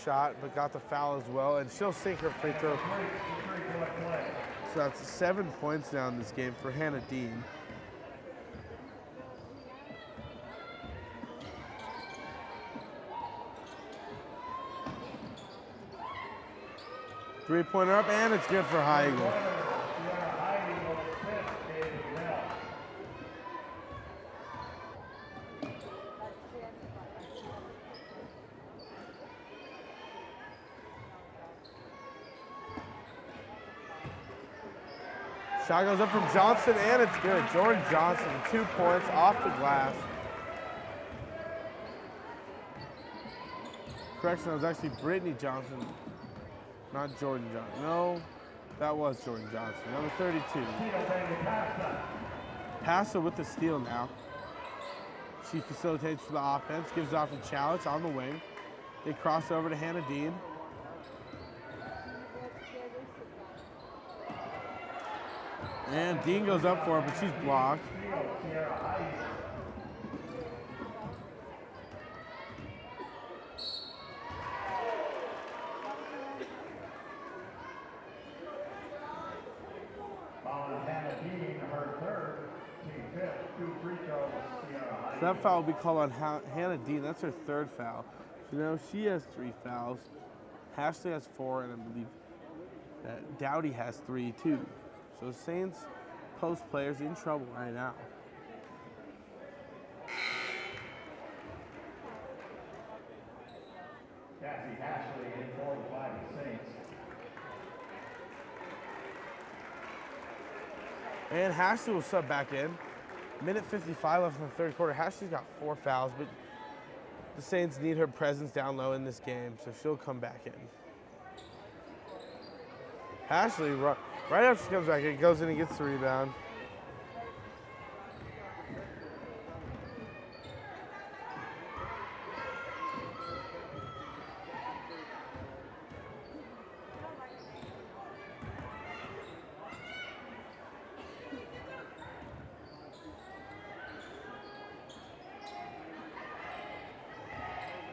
shot but got the foul as well, and she'll sink her free throw. So that's 7 points now in this game for Hannah Dean. Three-pointer up, and it's good for High Eagle. Shot goes up from Johnson, and it's good. Jordan Johnson, 2 points off the glass. Correction, it was actually Brittany Johnson, not Jordan Johnson. No, that was Jordan Johnson, number 32. Passa with the steal now. She facilitates for the offense, gives it off to Challenge on the wing. They cross over to Hannah Dean. And Dean goes up for it, but she's blocked. So that foul will be called on Hannah Dean. That's her 3rd foul. So now she has 3 fouls. Ashley has 4, and I believe that Dowdy has 3 too. So Saints post players in trouble right now. Cassie Ashley in forward by the Saints. And Ashley will sub back in. Minute 55 left in the 3rd quarter. Ashley's got 4 fouls, but the Saints need her presence down low in this game, so she'll come back in. Ashley, right after she comes back in, goes in and gets the rebound.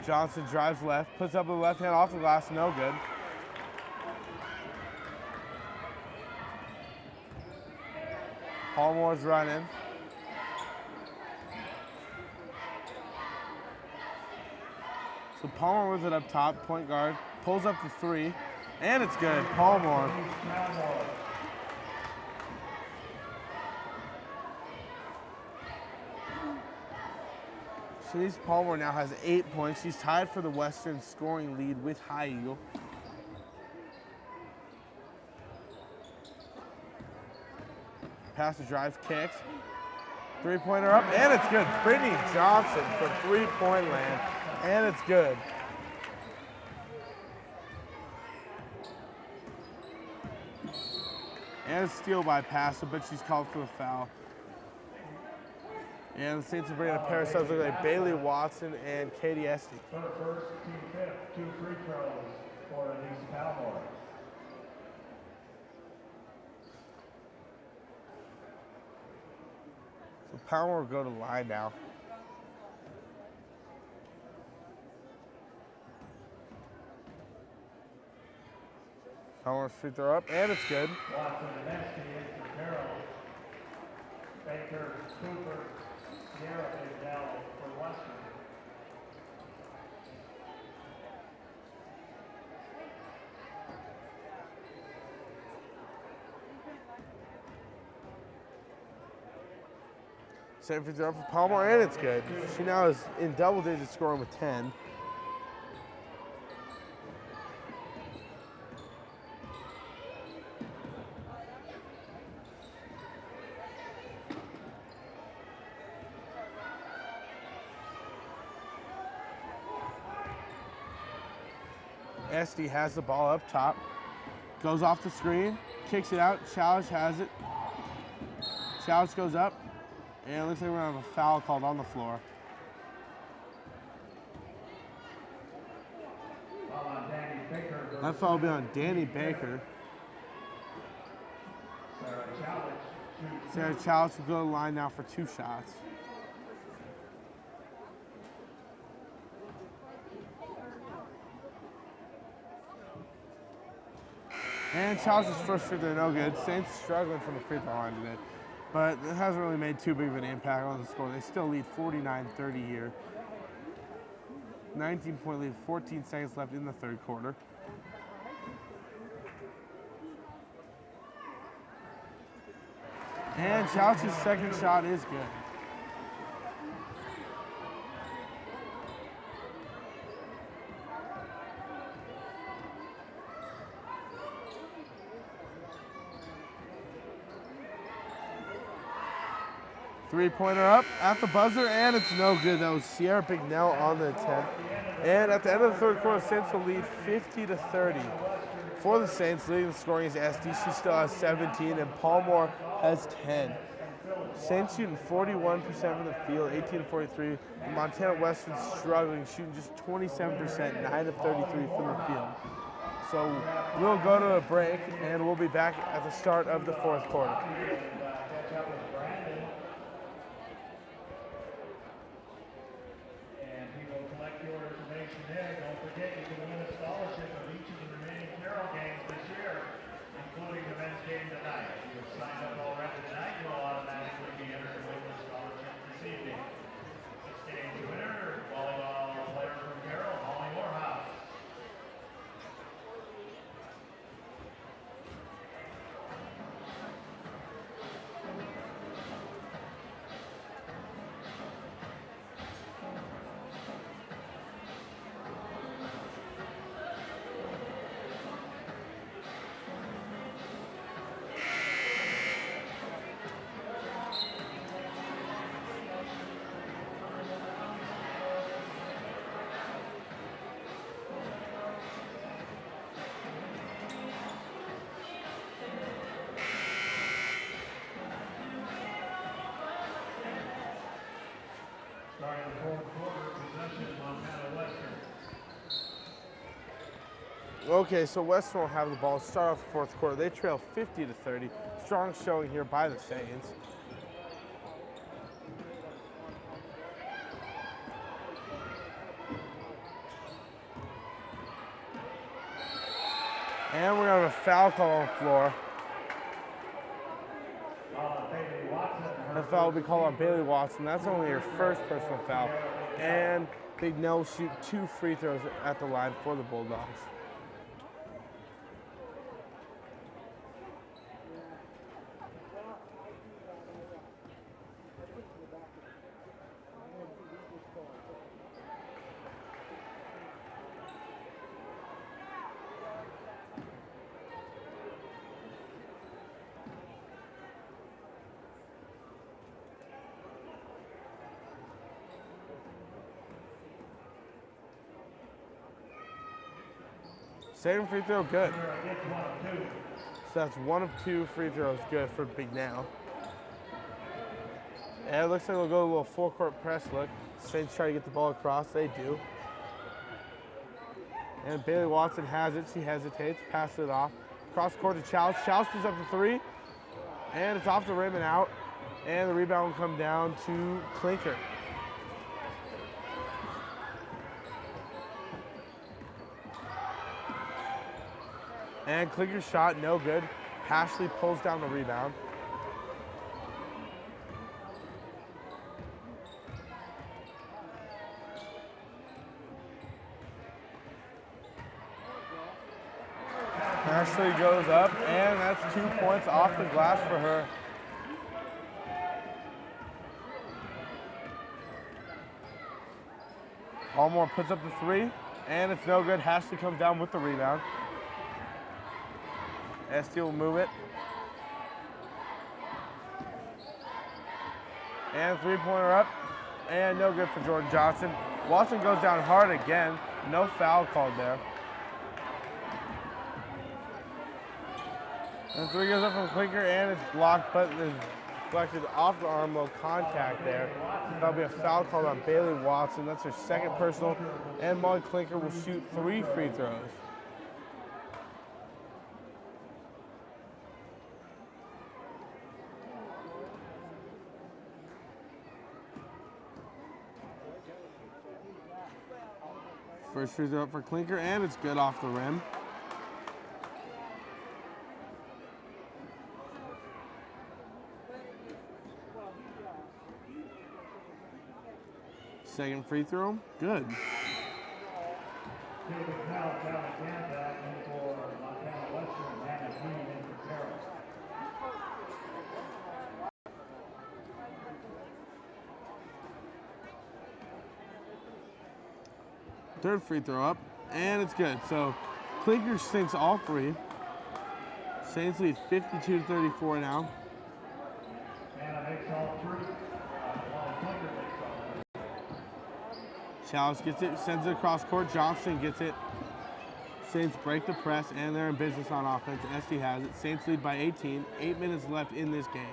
Johnson drives left, puts up with the left hand off the glass, no good. Hallmore's running. So Palmer with it up top, point guard, pulls up the 3, and it's good. Palmer. Denise Palmer now has 8 points. She's tied for the Western scoring lead with High Eagle. Pass the drive, kicks. Three-pointer up, and it's good. Brittany Johnson from three-point land, and it's good. And a steal by Passa, but she's called for the foul. And the Saints will bring in a pair of subs like Bailey Watson and Katie Esty. First, team fifth, 2 free throws for Denise Palmore. So Palmer will go to the line now. Palmer's free throw up, and it's good. Watson and Esty in for Carroll. Baker, Cooper, Sierra is down for Western. Same free throw for Palmer, and it's good. She now is in double digit scoring with 10. Esty has the ball up top, goes off the screen, kicks it out, Challenge has it. Challenge goes up, and it looks like we're gonna have a foul called on the floor. That foul will be on Danny Baker. Sarah Challenge will go to the line now for 2 shots. And Child's first free throw, no good. Saints struggling from the free throw line today, but it hasn't really made too big of an impact on the score. They still lead 49-30 here. 19-point lead, 14 seconds left in the third quarter. And Child's second shot is good. Three-pointer up at the buzzer, and it's no good. That was Sierra Bignell on the attempt. And at the end of the third quarter, Saints will lead 50-30. For the Saints, leading the scoring is SD. She still has 17, and Palmore has 10. Saints shooting 41% from the field, 18-43. Montana Western struggling, shooting just 27%, 9 of 33 from the field. So we'll go to a break, and we'll be back at the start of the fourth quarter. And people collect your information there. Don't forget you can win a scholarship of each of the remaining Carroll games this year, including the men's game tonight. If you've signed up already tonight, you'll automatically be entered to win the scholarship this evening. This game's winner, volleyball player from Carroll, Holly Morehouse. Starting the fourth quarter, possession, Montana Western. Okay, so Western will have the ball. Start off the fourth quarter. They trail 50-30. Strong showing here by the Saints. And we're going to have a foul call on the floor. The foul will be called on Bailey Watson. That's only her first personal foul. And Bignell will shoot 2 free throws at the line for the Bulldogs. Second free throw, good. So that's 1 of 2 free throws, good for Bignell. And it looks like we'll go a little full-court press look. Saints try to get the ball across, they do. And Bailey Watson has it, she hesitates, passes it off. Cross court to Childs. Childs puts up the 3, and it's off the rim and out. And the rebound will come down to Clinker. And Clinker's shot, no good. Ashley pulls down the rebound. Ashley goes up, and that's 2 points off the glass for her. Palmore puts up the 3, and it's no good. Ashley comes down with the rebound. SD will move it. And 3-pointer up, and no good for Jordan Johnson. Watson goes down hard again. No foul called there. And 3 goes up from Clinker, and it's blocked, but is deflected off the arm, low contact there. That'll be a foul called on Bailey Watson. That's her second personal, and Molly Clinker will shoot 3 free throws. First free throw up for Clinker, and it's good off the rim. Second free throw, good. Taking foul again, that in for Montana Western, and a team in for Carroll. Third free throw up, and it's good. So Clinker sinks all three. Saints lead 52-34 now. And makes all three. Clinker makes all three. Chalice gets it, sends it across court. Johnson gets it. Saints break the press, and they're in business on offense. SD has it. Saints lead by 18. 8 minutes left in this game.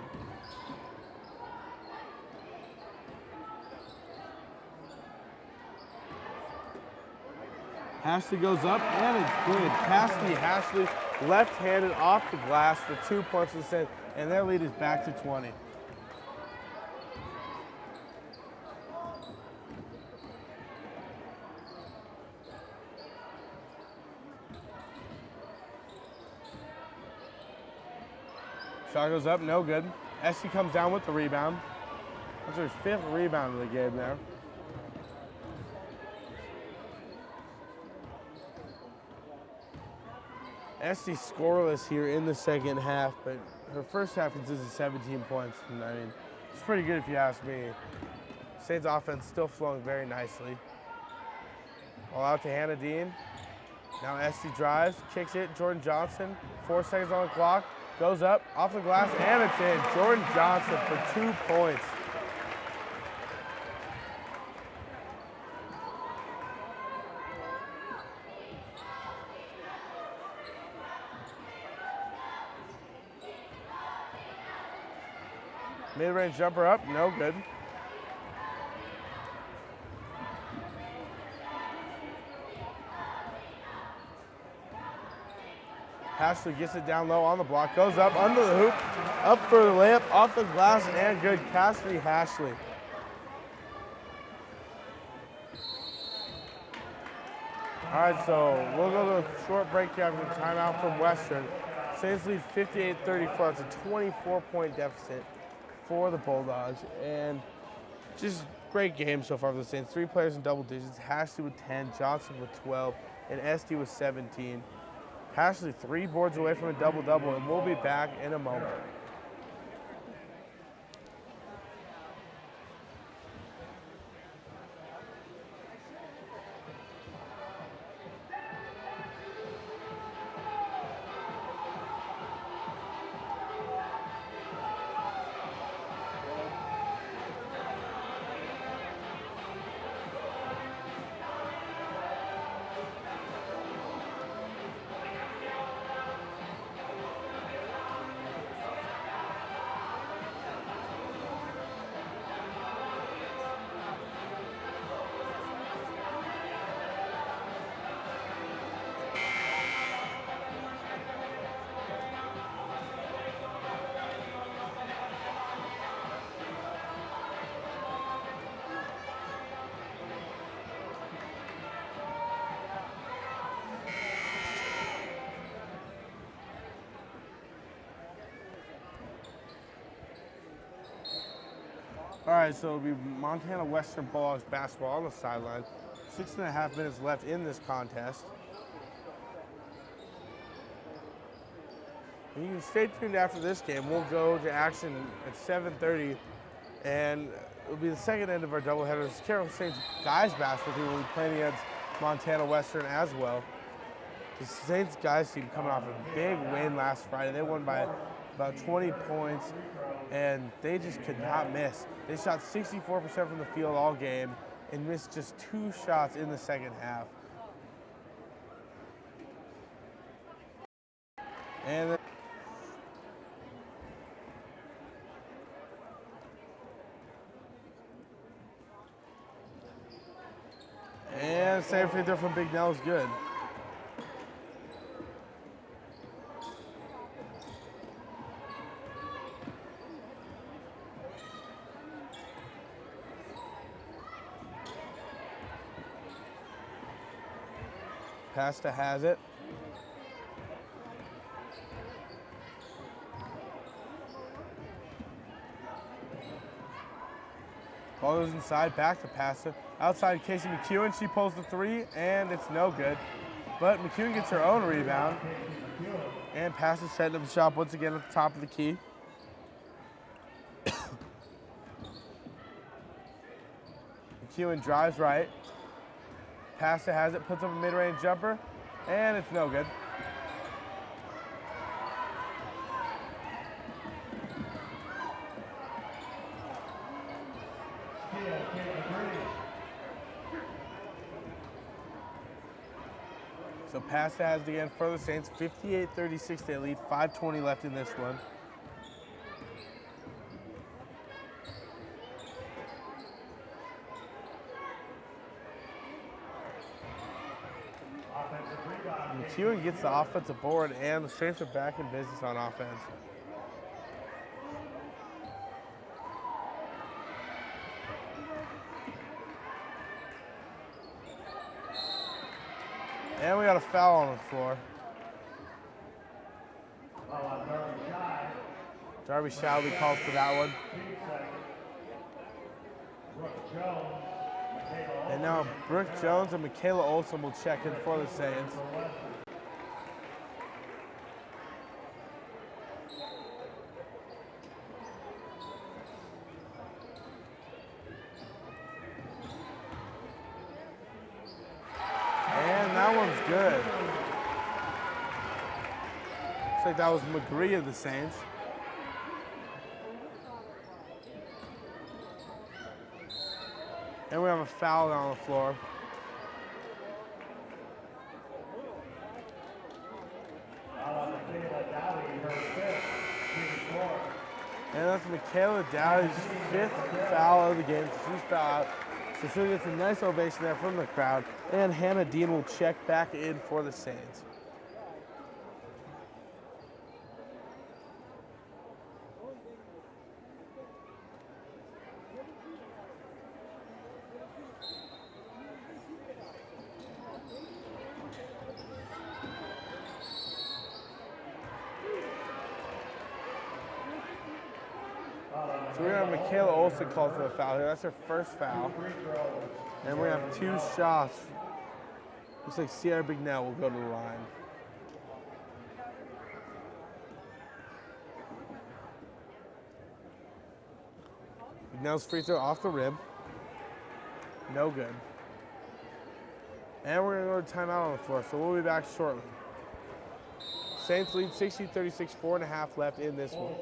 Hashley goes up, and it's good. Cassidy Hashley, left-handed off the glass for 2 points to the Saints, and their lead is back to 20. Shot goes up, no good. Esty comes down with the rebound. That's her 5th rebound of the game there. Esty scoreless here in the second half, but her first half consisted of 17 points. And I mean, it's pretty good if you ask me. Saints offense still flowing very nicely. All out to Hannah Dean. Now Esty drives, kicks it. Jordan Johnson, 4 seconds on the clock. Goes up, off the glass, and it's in. Jordan Johnson for 2 points. Mid-range jumper up, no good. Hashley gets it down low on the block, goes up under the hoop, up for the layup, off the glass, and good. Cassidy Hashley. All right, so we'll go to a short break here after the timeout from Western. Saints lead 58-34. It's a 24-point deficit for the Bulldogs, and just great game so far for the Saints. 3 players in double digits. Hashley with 10, Johnson with 12, and Esty with 17. Hashley 3 boards away from a double-double, and we'll be back in a moment. All right, so it'll be Montana Western Bulldogs basketball on the sideline. 6.5 minutes left in this contest. And you can stay tuned after this game. We'll go to action at 7:30, and it'll be the second end of our doubleheader. It's Carroll Saints guys basketball team will be playing against Montana Western as well. The Saints guys team coming off a big win last Friday. They won by about 20 points, and they just could not miss. They shot 64% from the field all game and missed just 2 shots in the second half. And save free throw from Big Nell is good. Pasta has it. Ball goes inside, back to Pasta. Outside Casey McEwen, she pulls the three, and it's no good. But McEwen gets her own rebound. And Pasta setting up the shot once again at the top of the key. McEwen drives right. Pasta has it, puts up a mid-range jumper, and it's no good. So Pasta has it again for the Saints. 58-36 they lead. 5:20 left in this one. McEwen gets the offensive board, and the Saints are back in business on offense. And we got a foul on the floor. Darby Shaw will be called for that one. And now Brooke Jones and Michaela Olsen will check in for the Saints. And that one's good. Looks like that was McGree of the Saints. And we have a foul on the floor. And that's Michaela Dowdy's 5th foul of the game. So she's fouled out. So she gets a nice ovation there from the crowd. And Hannah Dean will check back in for the Saints. So we're going to have Michaela Olsen called for the foul here. That's her first foul. And we're going to have 2 shots. Looks like Sierra Bignell will go to the line. Bignell's free throw off the rim. No good. And we're going to go to timeout on the floor, so we'll be back shortly. Saints lead 60-36, 4.5 left in this one.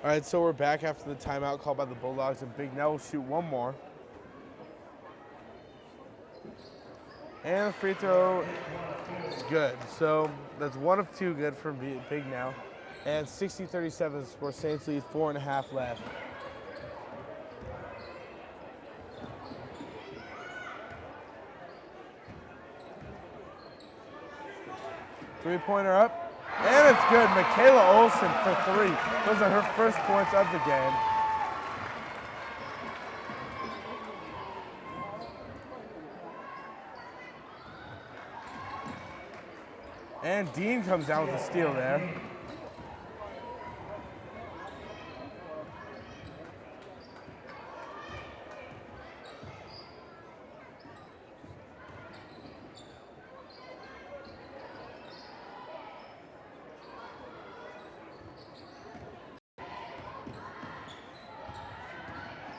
All right, so we're back after the timeout called by the Bulldogs, and Bignell will shoot one more. And the free throw is good. So that's 1 of 2 good from Bignell. And 60-37 score. Saints lead 4.5 left. Three-pointer up. And it's good. Michaela Olsen for 3. Those are her first points of the game. And Dean comes down with a steal there.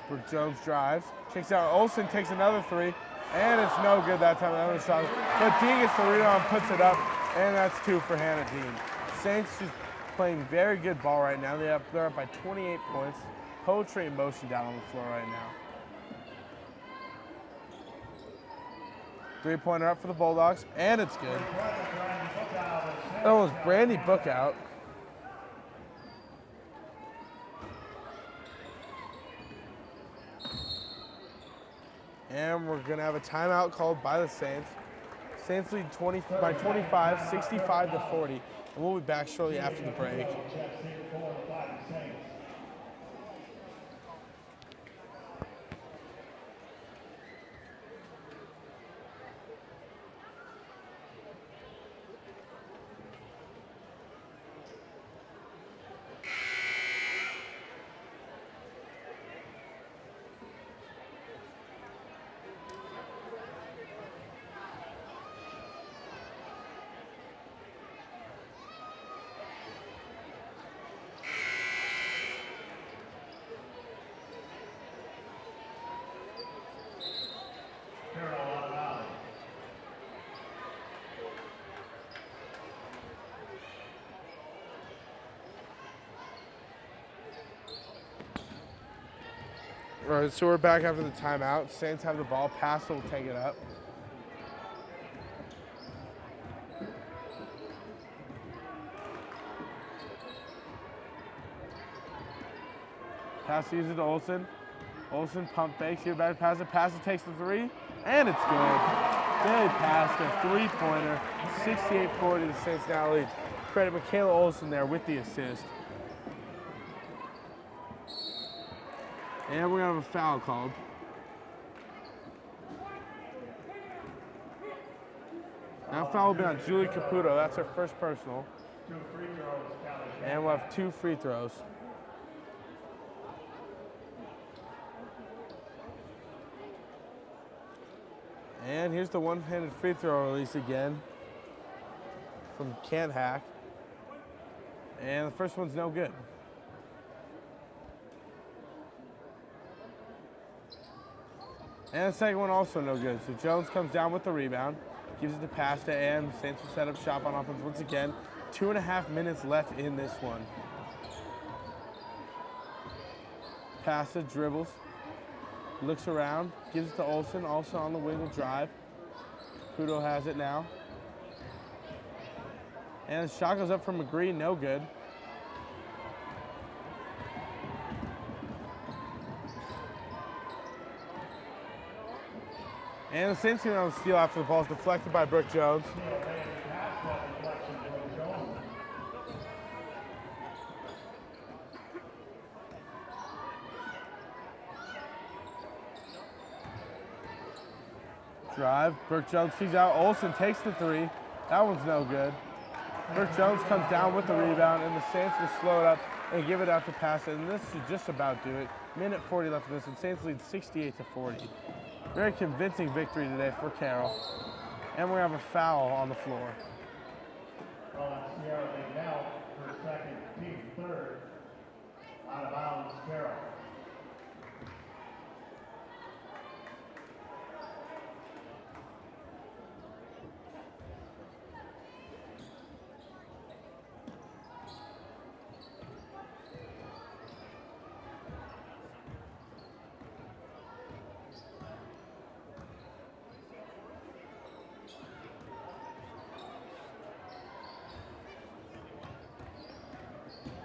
Brooke Jones drives, kicks out. Olsen takes another three, and it's no good that time. Another shot. But Dean gets the rebound, puts it up, and that's 2 for Hannah Dean. Saints just playing very good ball right now. They're up by 28 points. Poetry in motion down on the floor right now. 3-pointer up for the Bulldogs, and it's good. That was Brandy Bookout. And we're going to have a timeout called by the Saints. Saints lead by 25, 65-40. And we'll be back shortly after the break. All right, so we're back after the timeout. Saints have the ball. Pastor will take it up. Pass uses it to Olsen. Olsen pump fakes. Here, better pass it. Passer takes the three, and it's good. Good pass, a 3-pointer. 68-40. The Saints now lead. Credit Michaela Olsen there with the assist. And we're going to have a foul called. That foul will be on Julie Caputo. That's her first personal. 2 free throws. And we'll have 2 free throws. And here's the one-handed free throw release again from Can't Hack. And the first one's no good. And the second one also no good. So Jones comes down with the rebound, gives it to Pasta, and the Saints will set up shop on offense once again. 2.5 minutes left in this one. Pasta dribbles, looks around, gives it to Olsen, also on the wing will drive. Kudo has it now. And the shot goes up from McGree, no good. And the Saints team on the steal after the ball is deflected by Brooke Jones. Drive, Brooke Jones sees out, Olsen takes the three. That one's no good. Brooke Jones comes down with the rebound, and the Saints will slow it up and give it out to Pasta, and this should just about do it. Minute 40 left in this one. Saints lead 68-40. Very convincing victory today for Carroll. And we're going to have a foul on the floor. Well, that's Sierra Lignell for second, team third. Out of bounds, Carroll.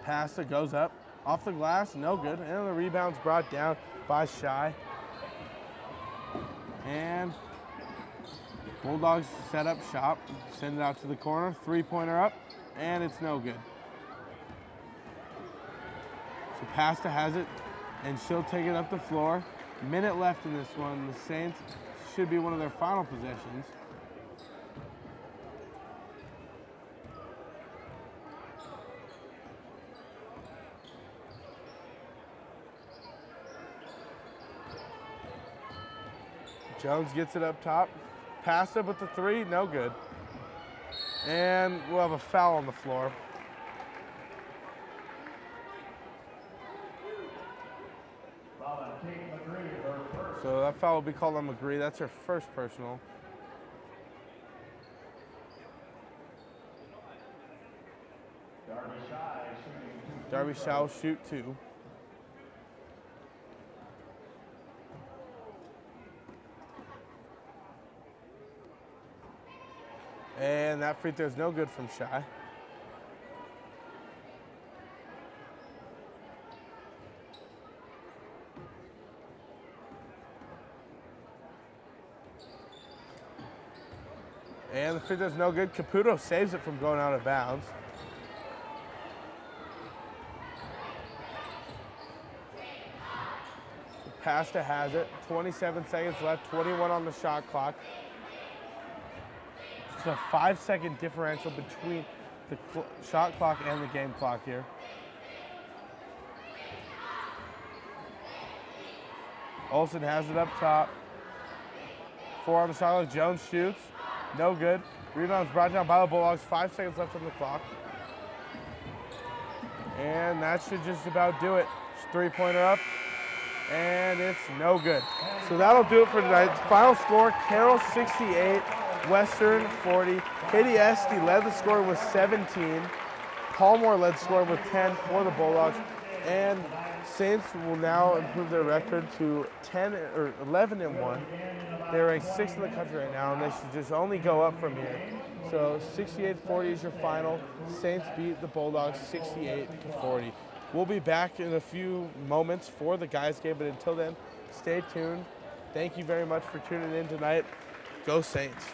Pasta goes up, off the glass, no good. And the rebound's brought down by Shy. And Bulldogs set up shop, send it out to the corner, 3-pointer up, and it's no good. So Pasta has it, and she'll take it up the floor. Minute left in this one. The Saints should be one of their final possessions. Jones gets it up top. Passed it with the 3, no good. And we'll have a foul on the floor. So that foul will be called on McGree. That's her first personal. Darby Shaw will shoot 2. And that free throw is no good from Shy. And the free throw is no good. Caputo saves it from going out of bounds. Pasta has it. 27 seconds left. 21 on the shot clock. It's a 5-second differential between the shot clock and the game clock here. Olsen has it up top. 4 on the shot clock. Jones shoots. No good. Rebound's brought down by the Bulldogs. 5 seconds left on the clock. And that should just about do it. 3-pointer up. And it's no good. So that'll do it for tonight. Final score, Carroll 68, Western 40. Katie Esty led the score with 17. Palmore led the score with 10 for the Bulldogs. And Saints will now improve their record to 11-1. They're ranked 6th in the country right now, and they should just only go up from here. So 68-40 is your final. Saints beat the Bulldogs 68-40. We'll be back in a few moments for the guys game, but until then, stay tuned. Thank you very much for tuning in tonight. Go Saints.